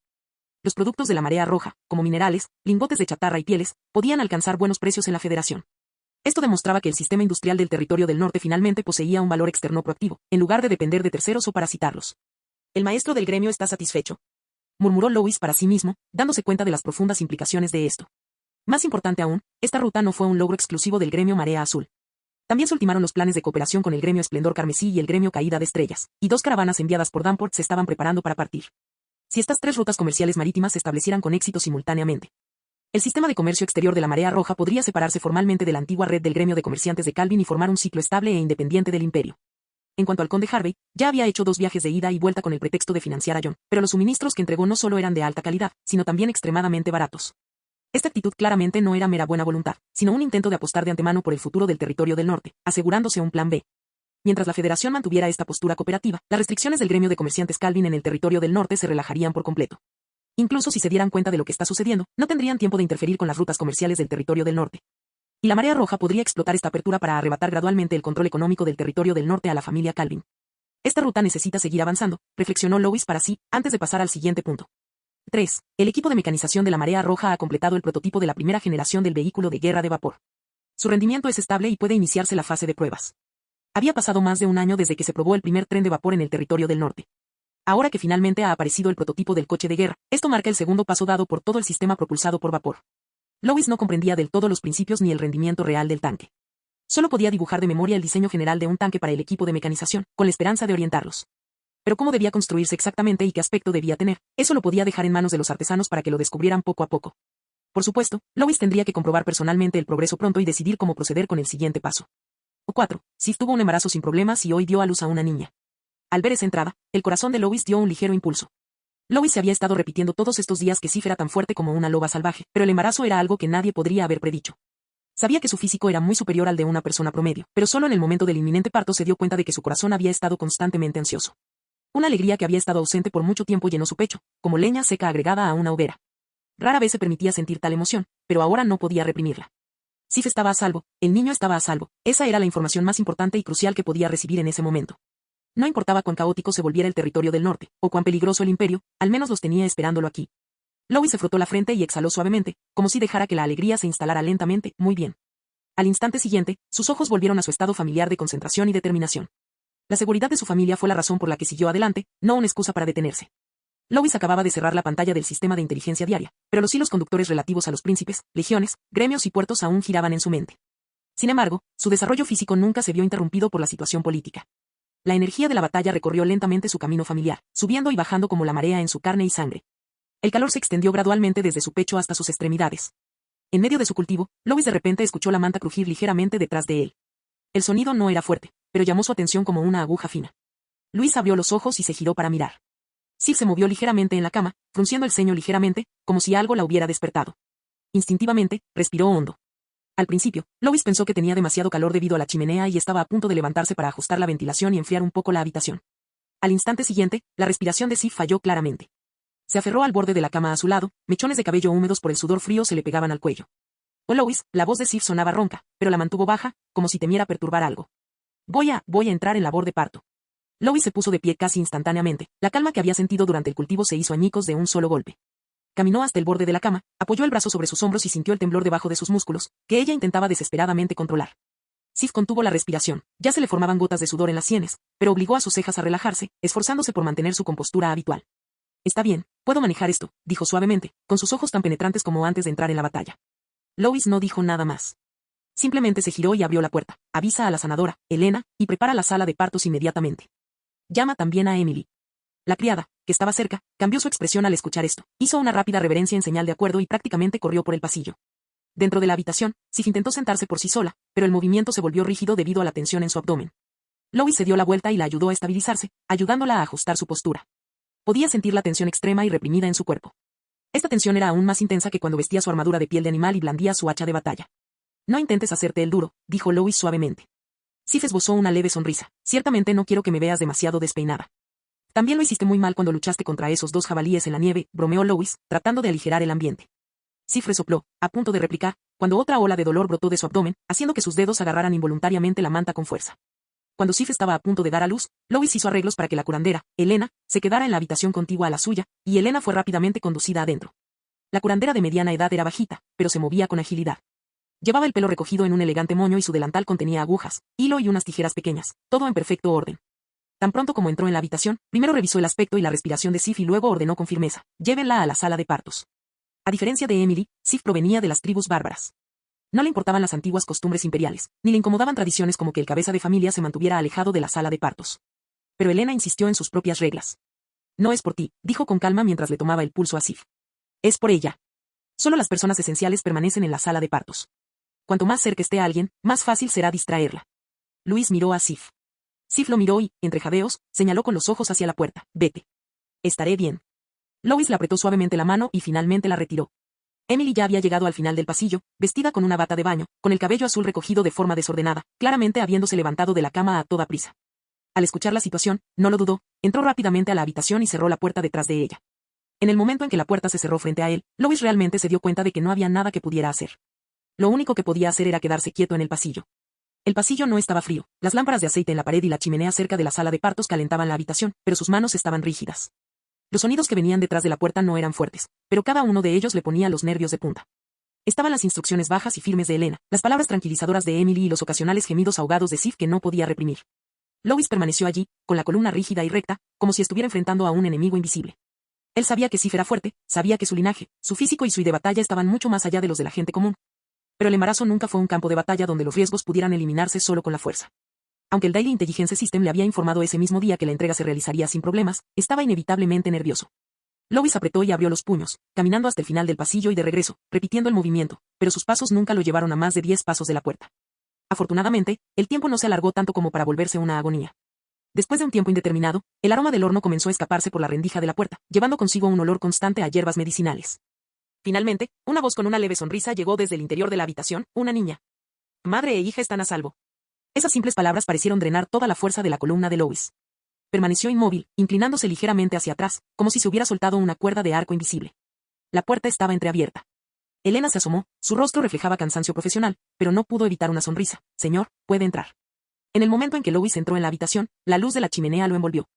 Los productos de la Marea Roja, como minerales, lingotes de chatarra y pieles, podían alcanzar buenos precios en la Federación. Esto demostraba que el sistema industrial del territorio del norte finalmente poseía un valor externo proactivo, en lugar de depender de terceros o parasitarlos. El maestro del gremio está satisfecho, murmuró Lois para sí mismo, dándose cuenta de las profundas implicaciones de esto. Más importante aún, esta ruta no fue un logro exclusivo del gremio Marea Azul. También se ultimaron los planes de cooperación con el gremio Esplendor Carmesí y el gremio Caída de Estrellas, y 2 caravanas enviadas por Danport se estaban preparando para partir. Si estas 3 rutas comerciales marítimas se establecieran con éxito simultáneamente, el sistema de comercio exterior de la Marea Roja podría separarse formalmente de la antigua red del gremio de comerciantes de Calvin y formar un ciclo estable e independiente del imperio. En cuanto al conde Harvey, ya había hecho 2 viajes de ida y vuelta con el pretexto de financiar a John, pero los suministros que entregó no solo eran de alta calidad, sino también extremadamente baratos. Esta actitud claramente no era mera buena voluntad, sino un intento de apostar de antemano por el futuro del territorio del norte, asegurándose un plan B. Mientras la Federación mantuviera esta postura cooperativa, las restricciones del gremio de comerciantes Calvin en el territorio del norte se relajarían por completo. Incluso si se dieran cuenta de lo que está sucediendo, no tendrían tiempo de interferir con las rutas comerciales del territorio del norte. Y la Marea Roja podría explotar esta apertura para arrebatar gradualmente el control económico del territorio del norte a la familia Calvin. Esta ruta necesita seguir avanzando, reflexionó Lois para sí, antes de pasar al siguiente punto. 3. El equipo de mecanización de la Marea Roja ha completado el prototipo de la primera generación del vehículo de guerra de vapor. Su rendimiento es estable y puede iniciarse la fase de pruebas. Había pasado más de un año desde que se probó el primer tren de vapor en el territorio del norte. Ahora que finalmente ha aparecido el prototipo del coche de guerra, esto marca el segundo paso dado por todo el sistema propulsado por vapor. Lois no comprendía del todo los principios ni el rendimiento real del tanque. Solo podía dibujar de memoria el diseño general de un tanque para el equipo de mecanización, con la esperanza de orientarlos. Pero cómo debía construirse exactamente y qué aspecto debía tener, eso lo podía dejar en manos de los artesanos para que lo descubrieran poco a poco. Por supuesto, Lois tendría que comprobar personalmente el progreso pronto y decidir cómo proceder con el siguiente paso. 4. Sif tuvo un embarazo sin problemas y hoy dio a luz a una niña. Al ver esa entrada, el corazón de Lois dio un ligero impulso. Lois se había estado repitiendo todos estos días que Sif era tan fuerte como una loba salvaje, pero el embarazo era algo que nadie podría haber predicho. Sabía que su físico era muy superior al de una persona promedio, pero solo en el momento del inminente parto se dio cuenta de que su corazón había estado constantemente ansioso. Una alegría que había estado ausente por mucho tiempo llenó su pecho, como leña seca agregada a una hoguera. Rara vez se permitía sentir tal emoción, pero ahora no podía reprimirla. Sif estaba a salvo, el niño estaba a salvo, esa era la información más importante y crucial que podía recibir en ese momento. No importaba cuán caótico se volviera el territorio del norte, o cuán peligroso el imperio, al menos los tenía esperándolo aquí. Lois se frotó la frente y exhaló suavemente, como si dejara que la alegría se instalara lentamente, muy bien. Al instante siguiente, sus ojos volvieron a su estado familiar de concentración y determinación. La seguridad de su familia fue la razón por la que siguió adelante, no una excusa para detenerse. Lois acababa de cerrar la pantalla del sistema de inteligencia diaria, pero los hilos conductores relativos a los príncipes, legiones, gremios y puertos aún giraban en su mente. Sin embargo, su desarrollo físico nunca se vio interrumpido por la situación política. La energía de la batalla recorrió lentamente su camino familiar, subiendo y bajando como la marea en su carne y sangre. El calor se extendió gradualmente desde su pecho hasta sus extremidades. En medio de su cultivo, Lois de repente escuchó la manta crujir ligeramente detrás de él. El sonido no era fuerte, pero llamó su atención como una aguja fina. Luis abrió los ojos y se giró para mirar. Sif se movió ligeramente en la cama, frunciendo el ceño ligeramente, como si algo la hubiera despertado. Instintivamente, respiró hondo. Al principio, Lois pensó que tenía demasiado calor debido a la chimenea y estaba a punto de levantarse para ajustar la ventilación y enfriar un poco la habitación. Al instante siguiente, la respiración de Sif falló claramente. Se aferró al borde de la cama a su lado, mechones de cabello húmedos por el sudor frío se le pegaban al cuello. Oh Lois, la voz de Sif sonaba ronca, pero la mantuvo baja, como si temiera perturbar algo. Voy a entrar en labor de parto. Lois se puso de pie casi instantáneamente, la calma que había sentido durante el cultivo se hizo añicos de un solo golpe. Caminó hasta el borde de la cama, apoyó el brazo sobre sus hombros y sintió el temblor debajo de sus músculos, que ella intentaba desesperadamente controlar. Sif contuvo la respiración, ya se le formaban gotas de sudor en las sienes, pero obligó a sus cejas a relajarse, esforzándose por mantener su compostura habitual. Está bien, puedo manejar esto, dijo suavemente, con sus ojos tan penetrantes como antes de entrar en la batalla. Lois no dijo nada más. Simplemente se giró y abrió la puerta. Avisa a la sanadora, Elena, y prepara la sala de partos inmediatamente. Llama también a Emily. La criada, que estaba cerca, cambió su expresión al escuchar esto, hizo una rápida reverencia en señal de acuerdo y prácticamente corrió por el pasillo. Dentro de la habitación, Sif intentó sentarse por sí sola, pero el movimiento se volvió rígido debido a la tensión en su abdomen. Lois se dio la vuelta y la ayudó a estabilizarse, ayudándola a ajustar su postura. Podía sentir la tensión extrema y reprimida en su cuerpo. Esta tensión era aún más intensa que cuando vestía su armadura de piel de animal y blandía su hacha de batalla. No intentes hacerte el duro, dijo Lois suavemente. Sif esbozó una leve sonrisa. Ciertamente no quiero que me veas demasiado despeinada. También lo hiciste muy mal cuando luchaste contra esos 2 jabalíes en la nieve, bromeó Lois, tratando de aligerar el ambiente. Sif resopló, a punto de replicar, cuando otra ola de dolor brotó de su abdomen, haciendo que sus dedos agarraran involuntariamente la manta con fuerza. Cuando Sif estaba a punto de dar a luz, Lois hizo arreglos para que la curandera, Elena, se quedara en la habitación contigua a la suya, y Elena fue rápidamente conducida adentro. La curandera de mediana edad era bajita, pero se movía con agilidad. Llevaba el pelo recogido en un elegante moño y su delantal contenía agujas, hilo y unas tijeras pequeñas, todo en perfecto orden. Tan pronto como entró en la habitación, primero revisó el aspecto y la respiración de Sif y luego ordenó con firmeza, llévenla a la sala de partos. A diferencia de Emily, Sif provenía de las tribus bárbaras. No le importaban las antiguas costumbres imperiales, ni le incomodaban tradiciones como que el cabeza de familia se mantuviera alejado de la sala de partos. Pero Elena insistió en sus propias reglas. No es por ti, dijo con calma mientras le tomaba el pulso a Sif. Es por ella. Solo las personas esenciales permanecen en la sala de partos. Cuanto más cerca esté alguien, más fácil será distraerla. Luis miró a Sif. Sif lo miró y, entre jadeos, señaló con los ojos hacia la puerta. Vete. Estaré bien. Lois le apretó suavemente la mano y finalmente la retiró. Emily ya había llegado al final del pasillo, vestida con una bata de baño, con el cabello azul recogido de forma desordenada, claramente habiéndose levantado de la cama a toda prisa. Al escuchar la situación, no lo dudó, entró rápidamente a la habitación y cerró la puerta detrás de ella. En el momento en que la puerta se cerró frente a él, Lois realmente se dio cuenta de que no había nada que pudiera hacer. Lo único que podía hacer era quedarse quieto en el pasillo. El pasillo no estaba frío, las lámparas de aceite en la pared y la chimenea cerca de la sala de partos calentaban la habitación, pero sus manos estaban rígidas. Los sonidos que venían detrás de la puerta no eran fuertes, pero cada uno de ellos le ponía los nervios de punta. Estaban las instrucciones bajas y firmes de Elena, las palabras tranquilizadoras de Emily y los ocasionales gemidos ahogados de Sif que no podía reprimir. Lois permaneció allí, con la columna rígida y recta, como si estuviera enfrentando a un enemigo invisible. Él sabía que Sif era fuerte, sabía que su linaje, su físico y su idea de batalla estaban mucho más allá de los de la gente común. Pero el embarazo nunca fue un campo de batalla donde los riesgos pudieran eliminarse solo con la fuerza. Aunque el Daily Intelligence System le había informado ese mismo día que la entrega se realizaría sin problemas, estaba inevitablemente nervioso. Lois apretó y abrió los puños, caminando hasta el final del pasillo y de regreso, repitiendo el movimiento, pero sus pasos nunca lo llevaron a más de 10 pasos de la puerta. Afortunadamente, el tiempo no se alargó tanto como para volverse una agonía. Después de un tiempo indeterminado, el aroma del horno comenzó a escaparse por la rendija de la puerta, llevando consigo un olor constante a hierbas medicinales. Finalmente, una voz con una leve sonrisa llegó desde el interior de la habitación, una niña. Madre e hija están a salvo. Esas simples palabras parecieron drenar toda la fuerza de la columna de Lois. Permaneció inmóvil, inclinándose ligeramente hacia atrás, como si se hubiera soltado una cuerda de arco invisible. La puerta estaba entreabierta. Elena se asomó, su rostro reflejaba cansancio profesional, pero no pudo evitar una sonrisa. Señor, puede entrar. En el momento en que Lois entró en la habitación, la luz de la chimenea lo envolvió.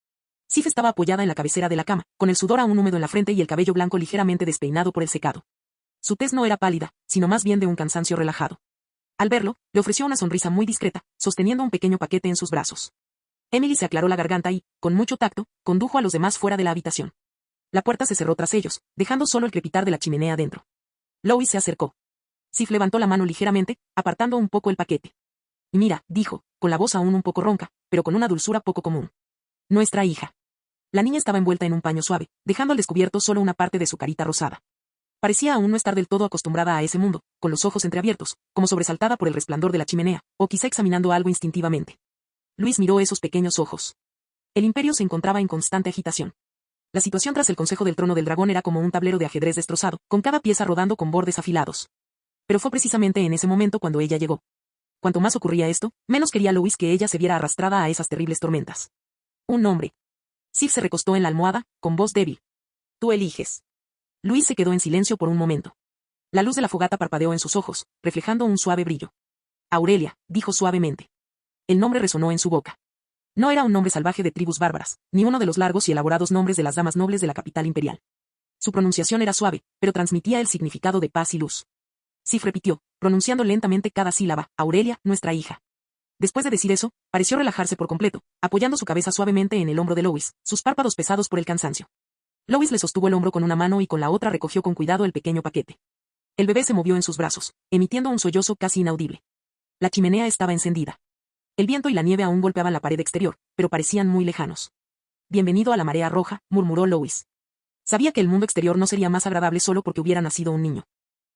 Sif estaba apoyada en la cabecera de la cama, con el sudor aún húmedo en la frente y el cabello blanco ligeramente despeinado por el secado. Su tez no era pálida, sino más bien de un cansancio relajado. Al verlo, le ofreció una sonrisa muy discreta, sosteniendo un pequeño paquete en sus brazos. Emily se aclaró la garganta y, con mucho tacto, condujo a los demás fuera de la habitación. La puerta se cerró tras ellos, dejando solo el crepitar de la chimenea dentro. Lois se acercó. Sif levantó la mano ligeramente, apartando un poco el paquete. Mira, dijo, con la voz aún un poco ronca, pero con una dulzura poco común. Nuestra hija. La niña estaba envuelta en un paño suave, dejando al descubierto solo una parte de su carita rosada. Parecía aún no estar del todo acostumbrada a ese mundo, con los ojos entreabiertos, como sobresaltada por el resplandor de la chimenea, o quizá examinando algo instintivamente. Luis miró esos pequeños ojos. El imperio se encontraba en constante agitación. La situación tras el Consejo del Trono del Dragón era como un tablero de ajedrez destrozado, con cada pieza rodando con bordes afilados. Pero fue precisamente en ese momento cuando ella llegó. Cuanto más ocurría esto, menos quería Lois que ella se viera arrastrada a esas terribles tormentas. Un nombre. Sif se recostó en la almohada, con voz débil. Tú eliges. Luis se quedó en silencio por un momento. La luz de la fogata parpadeó en sus ojos, reflejando un suave brillo. Aurelia, dijo suavemente. El nombre resonó en su boca. No era un nombre salvaje de tribus bárbaras, ni uno de los largos y elaborados nombres de las damas nobles de la capital imperial. Su pronunciación era suave, pero transmitía el significado de paz y luz. Sif repitió, pronunciando lentamente cada sílaba, Aurelia, nuestra hija. Después de decir eso, pareció relajarse por completo, apoyando su cabeza suavemente en el hombro de Lois, sus párpados pesados por el cansancio. Lois le sostuvo el hombro con una mano y con la otra recogió con cuidado el pequeño paquete. El bebé se movió en sus brazos, emitiendo un sollozo casi inaudible. La chimenea estaba encendida. El viento y la nieve aún golpeaban la pared exterior, pero parecían muy lejanos. Bienvenido a la marea roja, murmuró Lois. Sabía que el mundo exterior no sería más agradable solo porque hubiera nacido un niño.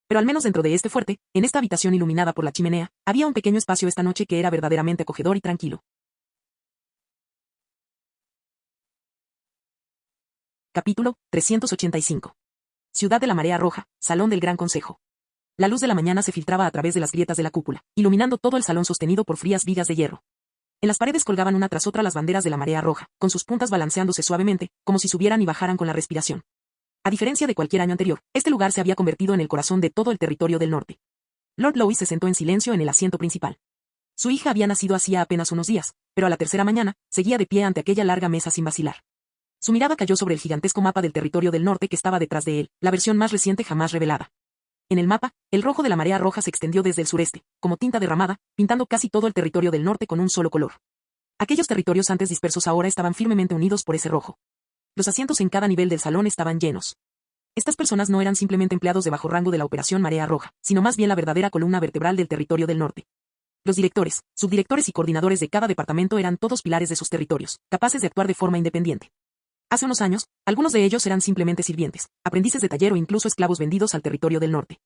Pero al menos dentro de este fuerte, en esta habitación iluminada por la chimenea, había un pequeño espacio esta noche que era verdaderamente acogedor y tranquilo. Capítulo 385. Ciudad de la Marea Roja, Salón del Gran Consejo. La luz de la mañana se filtraba a través de las grietas de la cúpula, iluminando todo el salón sostenido por frías vigas de hierro. En las paredes colgaban una tras otra las banderas de la Marea Roja, con sus puntas balanceándose suavemente, como si subieran y bajaran con la respiración. A diferencia de cualquier año anterior, este lugar se había convertido en el corazón de todo el territorio del norte. Lord Lois se sentó en silencio en el asiento principal. Su hija había nacido hacía apenas unos días, pero a la tercera mañana, seguía de pie ante aquella larga mesa sin vacilar. Su mirada cayó sobre el gigantesco mapa del territorio del norte que estaba detrás de él, la versión más reciente jamás revelada. En el mapa, el rojo de la Marea Roja se extendió desde el sureste, como tinta derramada, pintando casi todo el territorio del norte con un solo color. Aquellos territorios antes dispersos ahora estaban firmemente unidos por ese rojo. Los asientos en cada nivel del salón estaban llenos. Estas personas no eran simplemente empleados de bajo rango de la Operación Marea Roja, sino más bien la verdadera columna vertebral del territorio del norte. Los directores, subdirectores y coordinadores de cada departamento eran todos pilares de sus territorios, capaces de actuar de forma independiente. Hace unos años, algunos de ellos eran simplemente sirvientes, aprendices de taller o incluso esclavos vendidos al territorio del norte.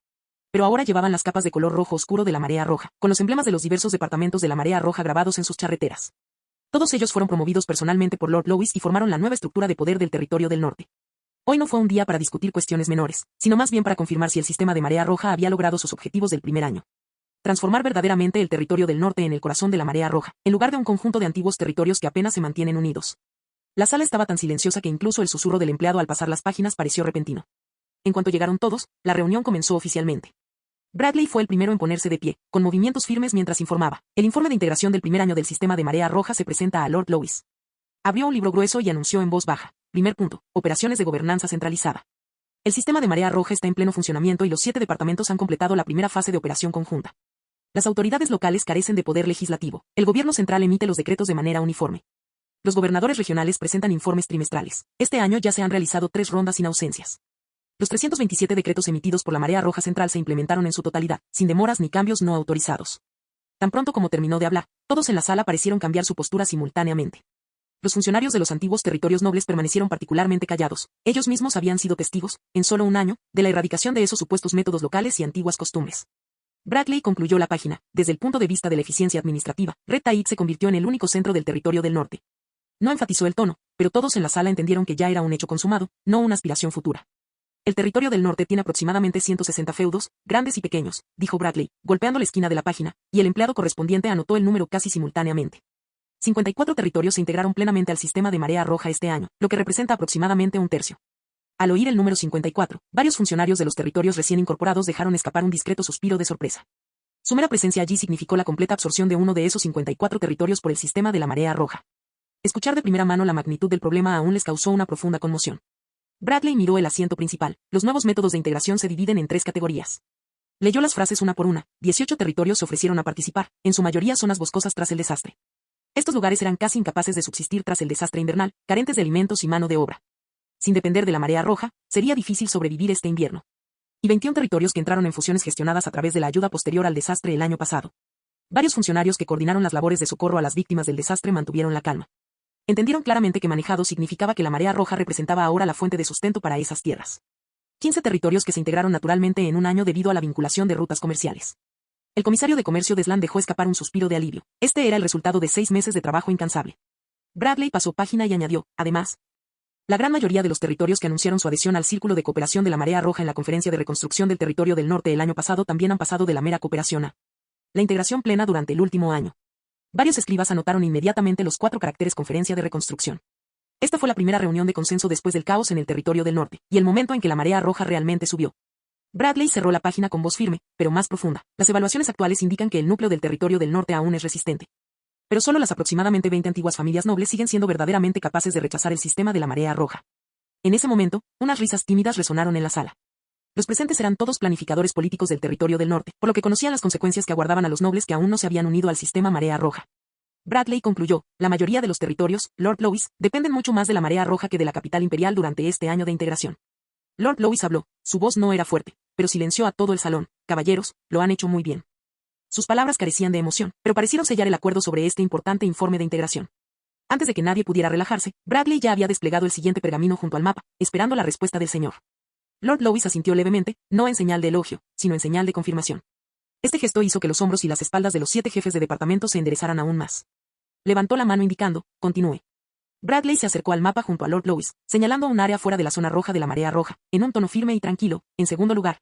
Pero ahora llevaban las capas de color rojo oscuro de la Marea Roja, con los emblemas de los diversos departamentos de la Marea Roja grabados en sus charreteras. Todos ellos fueron promovidos personalmente por Lord Lewis y formaron la nueva estructura de poder del territorio del norte. Hoy no fue un día para discutir cuestiones menores, sino más bien para confirmar si el sistema de Marea Roja había logrado sus objetivos del primer año. Transformar verdaderamente el territorio del norte en el corazón de la Marea Roja, en lugar de un conjunto de antiguos territorios que apenas se mantienen unidos. La sala estaba tan silenciosa que incluso el susurro del empleado al pasar las páginas pareció repentino. En cuanto llegaron todos, la reunión comenzó oficialmente. Bradley fue el primero en ponerse de pie, con movimientos firmes mientras informaba. El informe de integración del primer año del sistema de Marea Roja se presenta a Lord Lewis. Abrió un libro grueso y anunció en voz baja. Primer punto, operaciones de gobernanza centralizada. El sistema de Marea Roja está en pleno funcionamiento y los 7 departamentos han completado la primera fase de operación conjunta. Las autoridades locales carecen de poder legislativo. El gobierno central emite los decretos de manera uniforme. Los gobernadores regionales presentan informes trimestrales. Este año ya se han realizado 3 rondas sin ausencias. Los 327 decretos emitidos por la Marea Roja Central se implementaron en su totalidad, sin demoras ni cambios no autorizados. Tan pronto como terminó de hablar, todos en la sala parecieron cambiar su postura simultáneamente. Los funcionarios de los antiguos territorios nobles permanecieron particularmente callados. Ellos mismos habían sido testigos, en solo un año, de la erradicación de esos supuestos métodos locales y antiguas costumbres. Bradley concluyó la página. Desde el punto de vista de la eficiencia administrativa, Red Tide se convirtió en el único centro del territorio del norte. No enfatizó el tono, pero todos en la sala entendieron que ya era un hecho consumado, no una aspiración futura. El territorio del norte tiene aproximadamente 160 feudos, grandes y pequeños, dijo Bradley, golpeando la esquina de la página, y el empleado correspondiente anotó el número casi simultáneamente. 54 territorios se integraron plenamente al sistema de Marea Roja este año, lo que representa aproximadamente un tercio. Al oír el número 54, varios funcionarios de los territorios recién incorporados dejaron escapar un discreto suspiro de sorpresa. Su mera presencia allí significó la completa absorción de uno de esos 54 territorios por el sistema de la Marea Roja. Escuchar de primera mano la magnitud del problema aún les causó una profunda conmoción. Bradley miró el asiento principal. Los nuevos métodos de integración se dividen en 3 categorías. Leyó las frases una por una. 18 territorios se ofrecieron a participar, en su mayoría zonas boscosas tras el desastre. Estos lugares eran casi incapaces de subsistir tras el desastre invernal, carentes de alimentos y mano de obra. Sin depender de la Marea Roja, sería difícil sobrevivir este invierno. Y 21 territorios que entraron en fusiones gestionadas a través de la ayuda posterior al desastre el año pasado. Varios funcionarios que coordinaron las labores de socorro a las víctimas del desastre mantuvieron la calma. Entendieron claramente que manejado significaba que la Marea Roja representaba ahora la fuente de sustento para esas tierras. 15 territorios que se integraron naturalmente en un año debido a la vinculación de rutas comerciales. El comisario de comercio de Slan dejó escapar un suspiro de alivio. Este era el resultado de 6 meses de trabajo incansable. Bradley pasó página y añadió, además, la gran mayoría de los territorios que anunciaron su adhesión al Círculo de Cooperación de la Marea Roja en la Conferencia de Reconstrucción del Territorio del Norte el año pasado también han pasado de la mera cooperación a la integración plena durante el último año. Varios escribas anotaron inmediatamente los 4 caracteres Conferencia de Reconstrucción. Esta fue la primera reunión de consenso después del caos en el territorio del norte, y el momento en que la Marea Roja realmente subió. Bradley cerró la página con voz firme, pero más profunda. Las evaluaciones actuales indican que el núcleo del territorio del norte aún es resistente. Pero solo las aproximadamente 20 antiguas familias nobles siguen siendo verdaderamente capaces de rechazar el sistema de la Marea Roja. En ese momento, unas risas tímidas resonaron en la sala. Los presentes eran todos planificadores políticos del territorio del norte, por lo que conocían las consecuencias que aguardaban a los nobles que aún no se habían unido al sistema Marea Roja. Bradley concluyó, la mayoría de los territorios, Lord Lewis, dependen mucho más de la Marea Roja que de la capital imperial durante este año de integración. Lord Lewis habló, su voz no era fuerte, pero silenció a todo el salón. Caballeros, lo han hecho muy bien. Sus palabras carecían de emoción, pero parecieron sellar el acuerdo sobre este importante informe de integración. Antes de que nadie pudiera relajarse, Bradley ya había desplegado el siguiente pergamino junto al mapa, esperando la respuesta del señor. Lord Lewis asintió levemente, no en señal de elogio, sino en señal de confirmación. Este gesto hizo que los hombros y las espaldas de los 7 jefes de departamento se enderezaran aún más. Levantó la mano indicando, continúe. Bradley se acercó al mapa junto a Lord Lewis, señalando un área fuera de la zona roja de la Marea Roja, en un tono firme y tranquilo. En segundo lugar,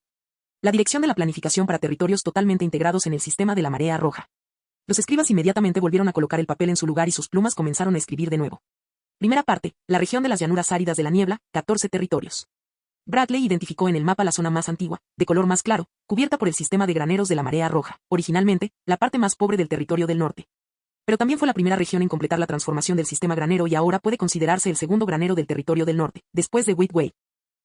la dirección de la planificación para territorios totalmente integrados en el sistema de la Marea Roja. Los escribas inmediatamente volvieron a colocar el papel en su lugar y sus plumas comenzaron a escribir de nuevo. Primera parte, la región de las llanuras áridas de la niebla, 14 territorios. Bradley identificó en el mapa la zona más antigua, de color más claro, cubierta por el sistema de graneros de la Marea Roja, originalmente, la parte más pobre del territorio del norte. Pero también fue la primera región en completar la transformación del sistema granero y ahora puede considerarse el segundo granero del territorio del norte, después de Whitway.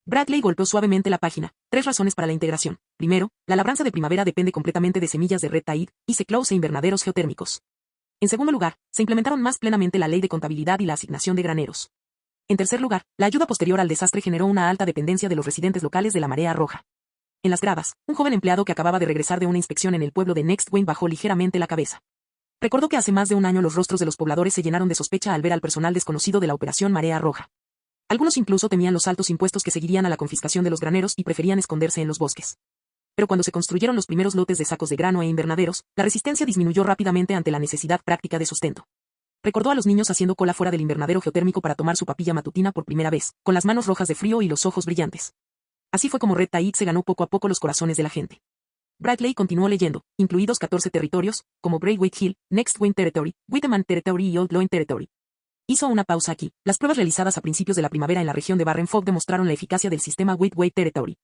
Bradley golpeó suavemente la página. 3 razones para la integración. Primero, la labranza de primavera depende completamente de semillas de Red Tide, Ice Claws e invernaderos geotérmicos. En segundo lugar, se implementaron más plenamente la ley de contabilidad y la asignación de graneros. En tercer lugar, la ayuda posterior al desastre generó una alta dependencia de los residentes locales de la Marea Roja. En las gradas, un joven empleado que acababa de regresar de una inspección en el pueblo de Next Wayne bajó ligeramente la cabeza. Recordó que hace más de un año los rostros de los pobladores se llenaron de sospecha al ver al personal desconocido de la Operación Marea Roja. Algunos incluso temían los altos impuestos que seguirían a la confiscación de los graneros y preferían esconderse en los bosques. Pero cuando se construyeron los primeros lotes de sacos de grano e invernaderos, la resistencia disminuyó rápidamente ante la necesidad práctica de sustento. Recordó a los niños haciendo cola fuera del invernadero geotérmico para tomar su papilla matutina por primera vez, con las manos rojas de frío y los ojos brillantes. Así fue como Red Tide se ganó poco a poco los corazones de la gente. Bradley continuó leyendo, incluidos 14 territorios, como Braithwaite Hill, Next Wayne Territory, Whiteman Territory y Old Loin Territory. Hizo una pausa aquí. Las pruebas realizadas a principios de la primavera en la región de Barren Fog demostraron la eficacia del sistema Whitewaite Territory.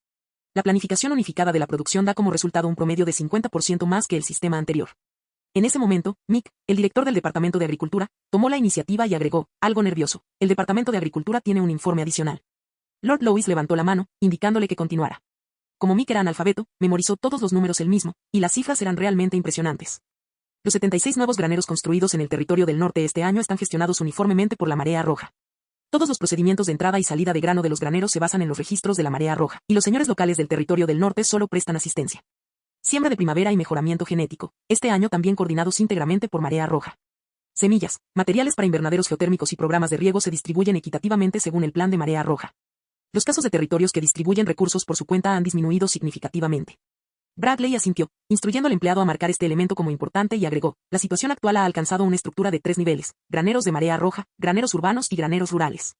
La planificación unificada de la producción da como resultado un promedio de 50% más que el sistema anterior. En ese momento, Mick, el director del Departamento de Agricultura, tomó la iniciativa y agregó, algo nervioso, el Departamento de Agricultura tiene un informe adicional. Lord Lois levantó la mano, indicándole que continuara. Como Mick era analfabeto, memorizó todos los números él mismo, y las cifras eran realmente impresionantes. Los 76 nuevos graneros construidos en el territorio del norte este año están gestionados uniformemente por la Marea Roja. Todos los procedimientos de entrada y salida de grano de los graneros se basan en los registros de la Marea Roja, y los señores locales del territorio del norte solo prestan asistencia. Siembra de primavera y mejoramiento genético, este año también coordinados íntegramente por Marea Roja. Semillas, materiales para invernaderos geotérmicos y programas de riego se distribuyen equitativamente según el plan de Marea Roja. Los casos de territorios que distribuyen recursos por su cuenta han disminuido significativamente. Bradley asintió, instruyendo al empleado a marcar este elemento como importante y agregó, la situación actual ha alcanzado una estructura de 3 niveles, graneros de Marea Roja, graneros urbanos y graneros rurales.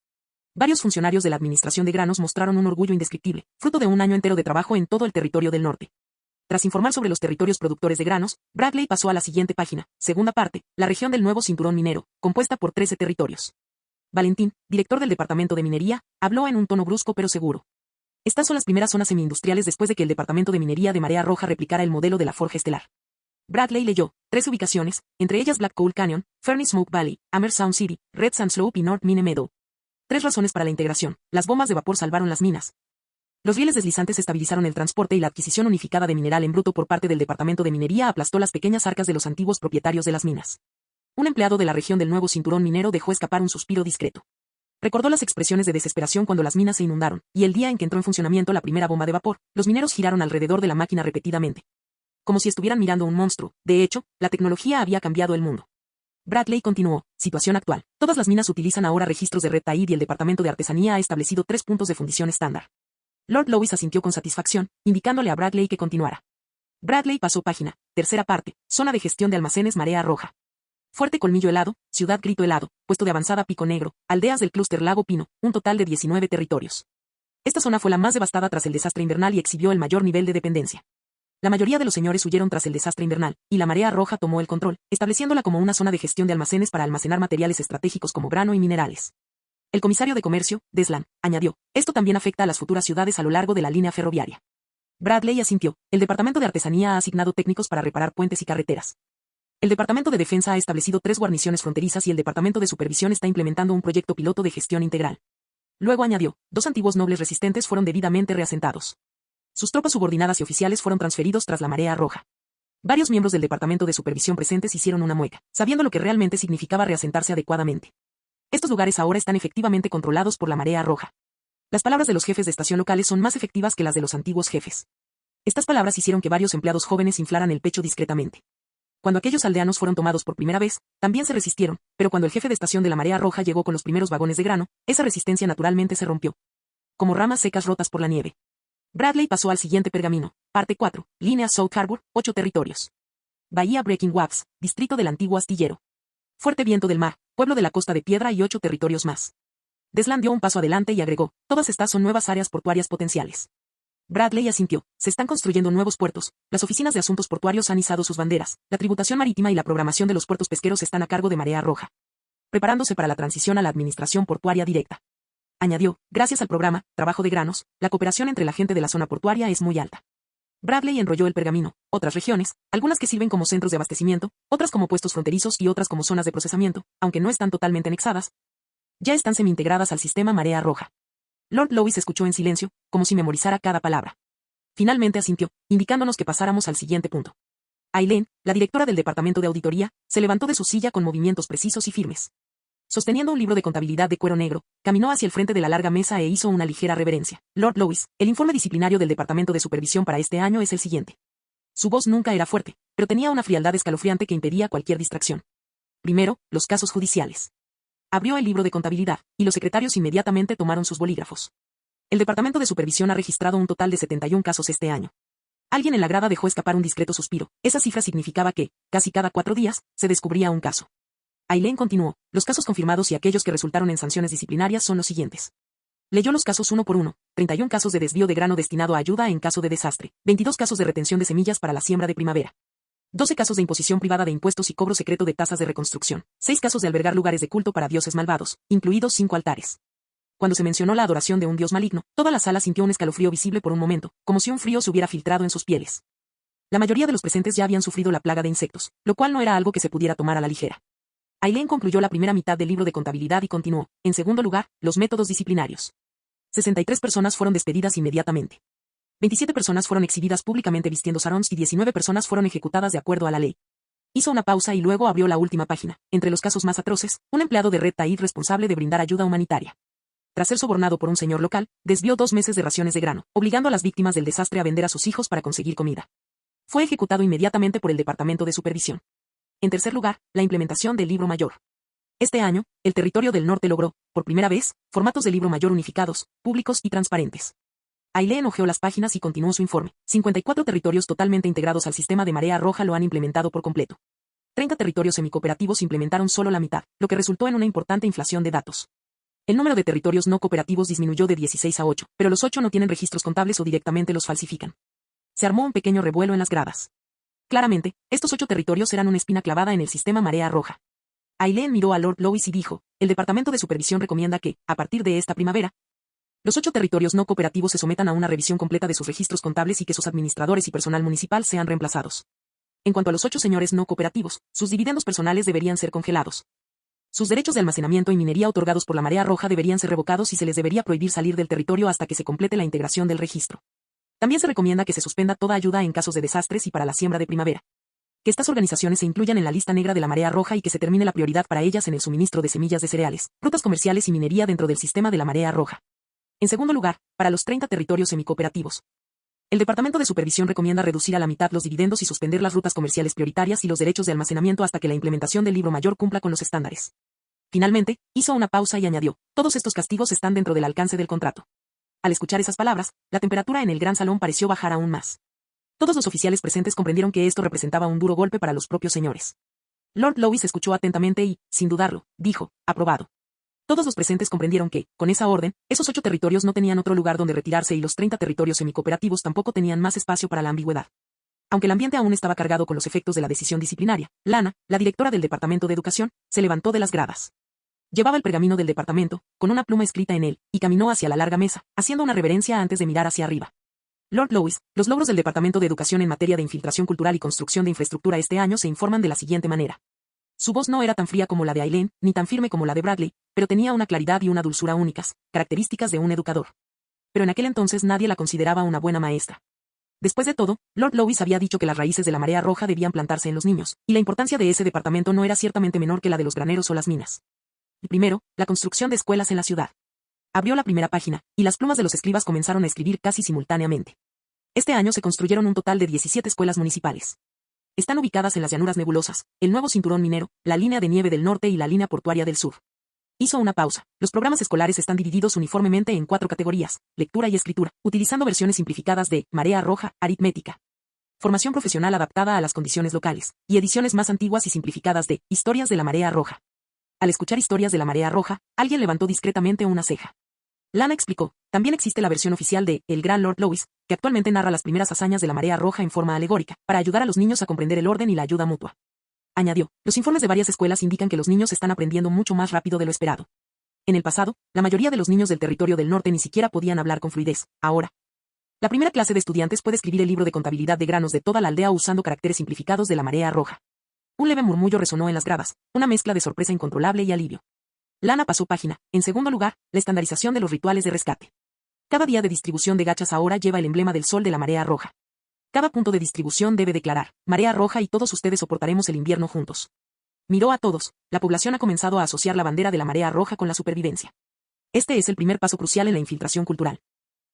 Varios funcionarios de la Administración de Granos mostraron un orgullo indescriptible, fruto de un año entero de trabajo en todo el territorio del norte. Tras informar sobre los territorios productores de granos, Bradley pasó a la siguiente página, segunda parte, la región del nuevo cinturón minero, compuesta por 13 territorios. Valentín, director del Departamento de Minería, habló en un tono brusco pero seguro. Estas son las primeras zonas semi-industriales después de que el Departamento de Minería de Marea Roja replicara el modelo de la Forja Estelar. Bradley leyó, 3 ubicaciones, entre ellas Black Coal Canyon, Furnace Smoke Valley, Amher Sound City, Red Sand Slope y North Mine Meadow. 3 razones para la integración, las bombas de vapor salvaron las minas. Los rieles deslizantes estabilizaron el transporte y la adquisición unificada de mineral en bruto por parte del Departamento de Minería aplastó las pequeñas arcas de los antiguos propietarios de las minas. Un empleado de la región del nuevo cinturón minero dejó escapar un suspiro discreto. Recordó las expresiones de desesperación cuando las minas se inundaron, y el día en que entró en funcionamiento la primera bomba de vapor, los mineros giraron alrededor de la máquina repetidamente. Como si estuvieran mirando un monstruo, de hecho, la tecnología había cambiado el mundo. Bradley continuó, situación actual. Todas las minas utilizan ahora registros de Red Tide y el Departamento de Artesanía ha establecido 3 puntos de fundición estándar. Lord Lois asintió con satisfacción, indicándole a Bradley que continuara. Bradley pasó página, tercera parte, zona de gestión de almacenes Marea Roja. Fuerte Colmillo Helado, Ciudad Grito Helado, puesto de avanzada Pico Negro, aldeas del clúster Lago Pino, un total de 19 territorios. Esta zona fue la más devastada tras el desastre invernal y exhibió el mayor nivel de dependencia. La mayoría de los señores huyeron tras el desastre invernal, y la Marea Roja tomó el control, estableciéndola como una zona de gestión de almacenes para almacenar materiales estratégicos como grano y minerales. El comisario de comercio, Deslan, añadió, esto también afecta a las futuras ciudades a lo largo de la línea ferroviaria. Bradley asintió, el Departamento de Artesanía ha asignado técnicos para reparar puentes y carreteras. El Departamento de Defensa ha establecido 3 guarniciones fronterizas y el Departamento de Supervisión está implementando un proyecto piloto de gestión integral. Luego añadió, 2 antiguos nobles resistentes fueron debidamente reasentados. Sus tropas subordinadas y oficiales fueron transferidos tras la Marea Roja. Varios miembros del Departamento de Supervisión presentes hicieron una mueca, sabiendo lo que realmente significaba reasentarse adecuadamente. Estos lugares ahora están efectivamente controlados por la Marea Roja. Las palabras de los jefes de estación locales son más efectivas que las de los antiguos jefes. Estas palabras hicieron que varios empleados jóvenes inflaran el pecho discretamente. Cuando aquellos aldeanos fueron tomados por primera vez, también se resistieron, pero cuando el jefe de estación de la Marea Roja llegó con los primeros vagones de grano, esa resistencia naturalmente se rompió. Como ramas secas rotas por la nieve. Bradley pasó al siguiente pergamino. Parte 4. Línea South Harbor, 8 territorios. Bahía Breaking Waves, distrito del antiguo astillero. Fuerte Viento del Mar, pueblo de la Costa de Piedra y 8 territorios más. Deslan dio un paso adelante y agregó, todas estas son nuevas áreas portuarias potenciales. Bradley asintió, se están construyendo nuevos puertos, las oficinas de asuntos portuarios han izado sus banderas, la tributación marítima y la programación de los puertos pesqueros están a cargo de Marea Roja. Preparándose para la transición a la administración portuaria directa. Añadió, gracias al programa, Trabajo de Granos, la cooperación entre la gente de la zona portuaria es muy alta. Bradley enrolló el pergamino, otras regiones, algunas que sirven como centros de abastecimiento, otras como puestos fronterizos y otras como zonas de procesamiento, aunque no están totalmente anexadas, ya están semi-integradas al sistema Marea Roja. Lord Lois escuchó en silencio, como si memorizara cada palabra. Finalmente asintió, indicándonos que pasáramos al siguiente punto. Aileen, la directora del departamento de auditoría, se levantó de su silla con movimientos precisos y firmes. Sosteniendo un libro de contabilidad de cuero negro, caminó hacia el frente de la larga mesa e hizo una ligera reverencia. Lord Lois, el informe disciplinario del Departamento de Supervisión para este año es el siguiente. Su voz nunca era fuerte, pero tenía una frialdad escalofriante que impedía cualquier distracción. Primero, los casos judiciales. Abrió el libro de contabilidad, y los secretarios inmediatamente tomaron sus bolígrafos. El Departamento de Supervisión ha registrado un total de 71 casos este año. Alguien en la grada dejó escapar un discreto suspiro. Esa cifra significaba que, casi cada 4 días, se descubría un caso. Aileen continuó, los casos confirmados y aquellos que resultaron en sanciones disciplinarias son los siguientes. Leyó los casos uno por uno, 31 casos de desvío de grano destinado a ayuda en caso de desastre, 22 casos de retención de semillas para la siembra de primavera, 12 casos de imposición privada de impuestos y cobro secreto de tasas de reconstrucción, 6 casos de albergar lugares de culto para dioses malvados, incluidos 5 altares. Cuando se mencionó la adoración de un dios maligno, toda la sala sintió un escalofrío visible por un momento, como si un frío se hubiera filtrado en sus pieles. La mayoría de los presentes ya habían sufrido la plaga de insectos, lo cual no era algo que se pudiera tomar a la ligera. Aileen concluyó la primera mitad del libro de contabilidad y continuó, en segundo lugar, los métodos disciplinarios. 63 personas fueron despedidas inmediatamente. 27 personas fueron exhibidas públicamente vistiendo saróns y 19 personas fueron ejecutadas de acuerdo a la ley. Hizo una pausa y luego abrió la última página. Entre los casos más atroces, un empleado de Red Tide responsable de brindar ayuda humanitaria. Tras ser sobornado por un señor local, desvió 2 meses de raciones de grano, obligando a las víctimas del desastre a vender a sus hijos para conseguir comida. Fue ejecutado inmediatamente por el Departamento de Supervisión. En tercer lugar, la implementación del libro mayor. Este año, el territorio del norte logró, por primera vez, formatos de libro mayor unificados, públicos y transparentes. Aileen hojeó las páginas y continuó su informe. 54 territorios totalmente integrados al sistema de marea roja lo han implementado por completo. 30 territorios semicooperativos implementaron solo la mitad, lo que resultó en una importante inflación de datos. El número de territorios no cooperativos disminuyó de 16 a 8, pero los 8 no tienen registros contables o directamente los falsifican. Se armó un pequeño revuelo en las gradas. Claramente, estos 8 territorios eran una espina clavada en el sistema marea roja. Aileen miró a Lord Lois y dijo, el Departamento de Supervisión recomienda que, a partir de esta primavera, los 8 territorios no cooperativos se sometan a una revisión completa de sus registros contables y que sus administradores y personal municipal sean reemplazados. En cuanto a los 8 señores no cooperativos, sus dividendos personales deberían ser congelados. Sus derechos de almacenamiento y minería otorgados por la marea roja deberían ser revocados y se les debería prohibir salir del territorio hasta que se complete la integración del registro. También se recomienda que se suspenda toda ayuda en casos de desastres y para la siembra de primavera. Que estas organizaciones se incluyan en la lista negra de la marea roja y que se termine la prioridad para ellas en el suministro de semillas de cereales, frutas comerciales y minería dentro del sistema de la marea roja. En segundo lugar, para los 30 territorios semicooperativos. El Departamento de Supervisión recomienda reducir a la mitad los dividendos y suspender las rutas comerciales prioritarias y los derechos de almacenamiento hasta que la implementación del libro mayor cumpla con los estándares. Finalmente, hizo una pausa y añadió, todos estos castigos están dentro del alcance del contrato. Al escuchar esas palabras, la temperatura en el gran salón pareció bajar aún más. Todos los oficiales presentes comprendieron que esto representaba un duro golpe para los propios señores. Lord Lois escuchó atentamente y, sin dudarlo, dijo, aprobado. Todos los presentes comprendieron que, con esa orden, esos 8 territorios no tenían otro lugar donde retirarse y los 30 territorios semicooperativos tampoco tenían más espacio para la ambigüedad. Aunque el ambiente aún estaba cargado con los efectos de la decisión disciplinaria, Lana, la directora del Departamento de Educación, se levantó de las gradas. Llevaba el pergamino del departamento, con una pluma escrita en él, y caminó hacia la larga mesa, haciendo una reverencia antes de mirar hacia arriba. Lord Lois, los logros del Departamento de Educación en materia de infiltración cultural y construcción de infraestructura este año se informan de la siguiente manera. Su voz no era tan fría como la de Aileen, ni tan firme como la de Bradley, pero tenía una claridad y una dulzura únicas, características de un educador. Pero en aquel entonces nadie la consideraba una buena maestra. Después de todo, Lord Lois había dicho que las raíces de la marea roja debían plantarse en los niños, y la importancia de ese departamento no era ciertamente menor que la de los graneros o las minas. Y primero, la construcción de escuelas en la ciudad. Abrió la primera página, y las plumas de los escribas comenzaron a escribir casi simultáneamente. Este año se construyeron un total de 17 escuelas municipales. Están ubicadas en las llanuras nebulosas, el nuevo cinturón minero, la línea de nieve del norte y la línea portuaria del sur. Hizo una pausa. Los programas escolares están divididos uniformemente en 4 categorías, lectura y escritura, utilizando versiones simplificadas de marea roja, aritmética. Formación profesional adaptada a las condiciones locales, y ediciones más antiguas y simplificadas de historias de la marea roja. Al escuchar historias de la marea roja, alguien levantó discretamente una ceja. Lana explicó, también existe la versión oficial de El Gran Lord Lois, que actualmente narra las primeras hazañas de la marea roja en forma alegórica, para ayudar a los niños a comprender el orden y la ayuda mutua. Añadió, los informes de varias escuelas indican que los niños están aprendiendo mucho más rápido de lo esperado. En el pasado, la mayoría de los niños del territorio del norte ni siquiera podían hablar con fluidez. Ahora, la primera clase de estudiantes puede escribir el libro de contabilidad de granos de toda la aldea usando caracteres simplificados de la marea roja. Un leve murmullo resonó en las gradas, una mezcla de sorpresa incontrolable y alivio. Lana pasó página. En segundo lugar, la estandarización de los rituales de rescate. Cada día de distribución de gachas ahora lleva el emblema del sol de la marea roja. Cada punto de distribución debe declarar, marea roja y todos ustedes soportaremos el invierno juntos. Miró a todos. La población ha comenzado a asociar la bandera de la marea roja con la supervivencia. Este es el primer paso crucial en la infiltración cultural.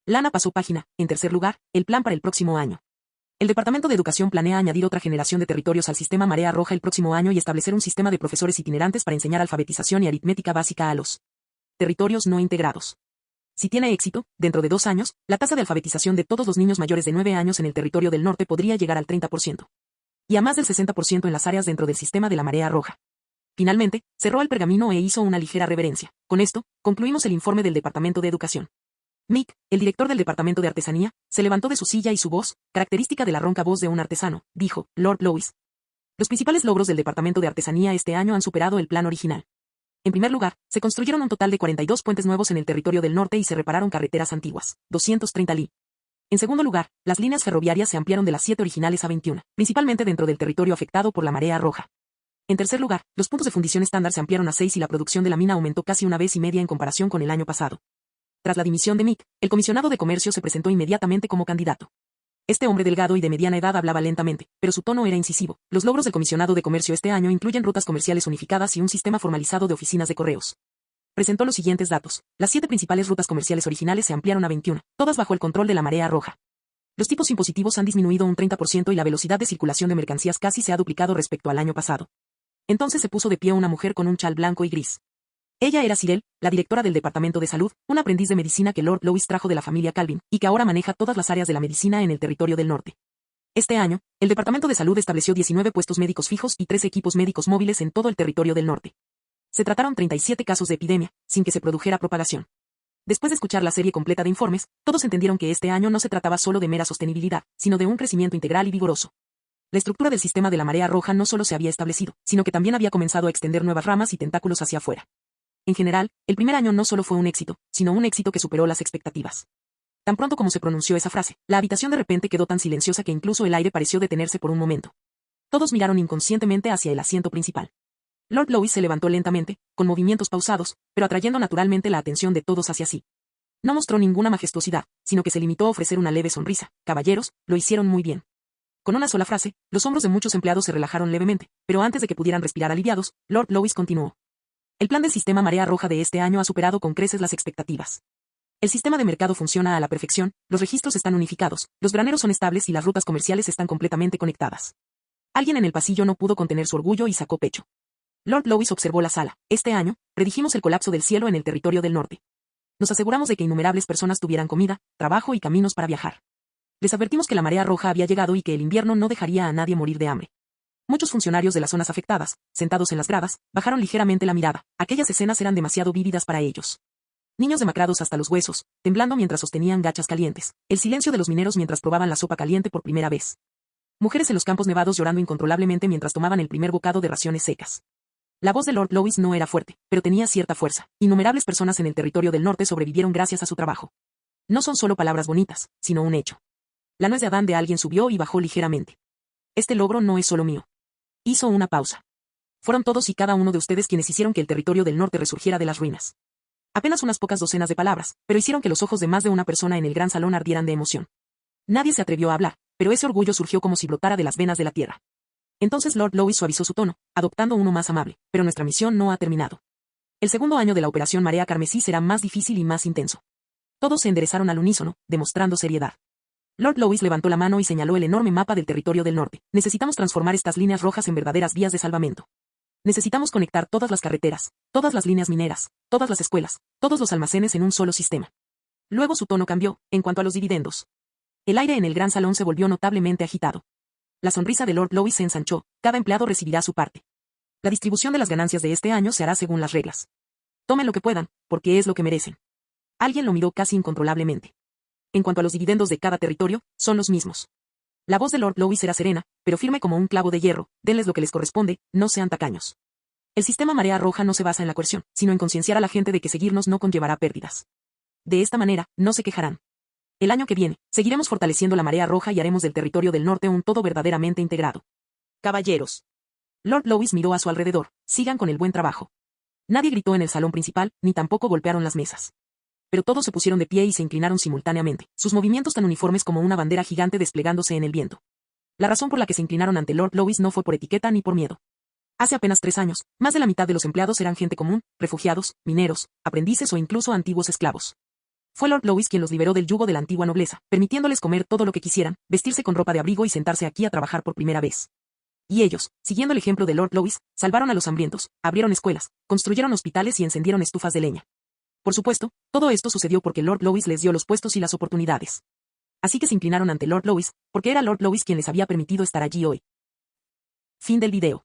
Lana pasó página. En tercer lugar, el plan para el próximo año. El Departamento de Educación planea añadir otra generación de territorios al sistema Marea Roja el próximo año y establecer un sistema de profesores itinerantes para enseñar alfabetización y aritmética básica a los territorios no integrados. Si tiene éxito, dentro de 2 años, la tasa de alfabetización de todos los niños mayores de 9 años en el territorio del norte podría llegar al 30%. Y a más del 60% en las áreas dentro del sistema de la Marea Roja. Finalmente, cerró el pergamino e hizo una ligera reverencia. Con esto, concluimos el informe del Departamento de Educación. Mick, el director del Departamento de Artesanía, se levantó de su silla y su voz, característica de la ronca voz de un artesano, dijo, Lord Lois. Los principales logros del Departamento de Artesanía este año han superado el plan original. En primer lugar, se construyeron un total de 42 puentes nuevos en el territorio del norte y se repararon carreteras antiguas, 230 li. En segundo lugar, las líneas ferroviarias se ampliaron de las 7 originales a 21, principalmente dentro del territorio afectado por la marea roja. En tercer lugar, los puntos de fundición estándar se ampliaron a 6 y la producción de la mina aumentó casi 1,5 veces en comparación con el año pasado. Tras la dimisión de Mick, el comisionado de comercio se presentó inmediatamente como candidato. Este hombre delgado y de mediana edad hablaba lentamente, pero su tono era incisivo. Los logros del comisionado de comercio este año incluyen rutas comerciales unificadas y un sistema formalizado de oficinas de correos. Presentó los siguientes datos. Las 7 principales rutas comerciales originales se ampliaron a 21, todas bajo el control de la marea roja. Los tipos impositivos han disminuido un 30% y la velocidad de circulación de mercancías casi se ha duplicado respecto al año pasado. Entonces se puso de pie una mujer con un chal blanco y gris. Ella era Cyril, la directora del Departamento de Salud, un aprendiz de medicina que Lord Lois trajo de la familia Calvin, y que ahora maneja todas las áreas de la medicina en el territorio del norte. Este año, el Departamento de Salud estableció 19 puestos médicos fijos y 13 equipos médicos móviles en todo el territorio del norte. Se trataron 37 casos de epidemia, sin que se produjera propagación. Después de escuchar la serie completa de informes, todos entendieron que este año no se trataba solo de mera sostenibilidad, sino de un crecimiento integral y vigoroso. La estructura del sistema de la marea roja no solo se había establecido, sino que también había comenzado a extender nuevas ramas y tentáculos hacia afuera. En general, el primer año no solo fue un éxito, sino un éxito que superó las expectativas. Tan pronto como se pronunció esa frase, la habitación de repente quedó tan silenciosa que incluso el aire pareció detenerse por un momento. Todos miraron inconscientemente hacia el asiento principal. Lord Lois se levantó lentamente, con movimientos pausados, pero atrayendo naturalmente la atención de todos hacia sí. No mostró ninguna majestuosidad, sino que se limitó a ofrecer una leve sonrisa. Caballeros, lo hicieron muy bien. Con una sola frase, los hombros de muchos empleados se relajaron levemente, pero antes de que pudieran respirar aliviados, Lord Lois continuó. El plan del sistema Marea Roja de este año ha superado con creces las expectativas. El sistema de mercado funciona a la perfección, los registros están unificados, los graneros son estables y las rutas comerciales están completamente conectadas. Alguien en el pasillo no pudo contener su orgullo y sacó pecho. Lord Lois observó la sala. Este año, predijimos el colapso del cielo en el territorio del norte. Nos aseguramos de que innumerables personas tuvieran comida, trabajo y caminos para viajar. Les advertimos que la marea roja había llegado y que el invierno no dejaría a nadie morir de hambre. Muchos funcionarios de las zonas afectadas, sentados en las gradas, bajaron ligeramente la mirada. Aquellas escenas eran demasiado vívidas para ellos. Niños demacrados hasta los huesos, temblando mientras sostenían gachas calientes. El silencio de los mineros mientras probaban la sopa caliente por primera vez. Mujeres en los campos nevados llorando incontrolablemente mientras tomaban el primer bocado de raciones secas. La voz de Lord Lois no era fuerte, pero tenía cierta fuerza. Innumerables personas en el territorio del norte sobrevivieron gracias a su trabajo. No son solo palabras bonitas, sino un hecho. La nuez de Adán de alguien subió y bajó ligeramente. Este logro no es solo mío. Hizo una pausa. Fueron todos y cada uno de ustedes quienes hicieron que el territorio del norte resurgiera de las ruinas. Apenas unas pocas docenas de palabras, pero hicieron que los ojos de más de una persona en el gran salón ardieran de emoción. Nadie se atrevió a hablar, pero ese orgullo surgió como si brotara de las venas de la tierra. Entonces Lord Lois suavizó su tono, adoptando uno más amable, pero nuestra misión no ha terminado. El segundo año de la operación Marea Carmesí será más difícil y más intenso. Todos se enderezaron al unísono, demostrando seriedad. Lord Lois levantó la mano y señaló el enorme mapa del territorio del norte. Necesitamos transformar estas líneas rojas en verdaderas vías de salvamento. Necesitamos conectar todas las carreteras, todas las líneas mineras, todas las escuelas, todos los almacenes en un solo sistema. Luego su tono cambió, en cuanto a los dividendos. El aire en el gran salón se volvió notablemente agitado. La sonrisa de Lord Lois se ensanchó, cada empleado recibirá su parte. La distribución de las ganancias de este año se hará según las reglas. Tomen lo que puedan, porque es lo que merecen. Alguien lo miró casi incontrolablemente. En cuanto a los dividendos de cada territorio, son los mismos. La voz de Lord Lois era serena, pero firme como un clavo de hierro. Denles lo que les corresponde, no sean tacaños. El sistema Marea Roja no se basa en la coerción, sino en concienciar a la gente de que seguirnos no conllevará pérdidas. De esta manera, no se quejarán. El año que viene, seguiremos fortaleciendo la Marea Roja y haremos del territorio del norte un todo verdaderamente integrado. Caballeros. Lord Lois miró a su alrededor. Sigan con el buen trabajo. Nadie gritó en el salón principal, ni tampoco golpearon las mesas. Pero todos se pusieron de pie y se inclinaron simultáneamente, sus movimientos tan uniformes como una bandera gigante desplegándose en el viento. La razón por la que se inclinaron ante Lord Lois no fue por etiqueta ni por miedo. Hace apenas 3 años, más de la mitad de los empleados eran gente común, refugiados, mineros, aprendices o incluso antiguos esclavos. Fue Lord Lois quien los liberó del yugo de la antigua nobleza, permitiéndoles comer todo lo que quisieran, vestirse con ropa de abrigo y sentarse aquí a trabajar por primera vez. Y ellos, siguiendo el ejemplo de Lord Lois, salvaron a los hambrientos, abrieron escuelas, construyeron hospitales y encendieron estufas de leña. Por supuesto, todo esto sucedió porque Lord Lois les dio los puestos y las oportunidades. Así que se inclinaron ante Lord Lois, porque era Lord Lois quien les había permitido estar allí hoy. Fin del video.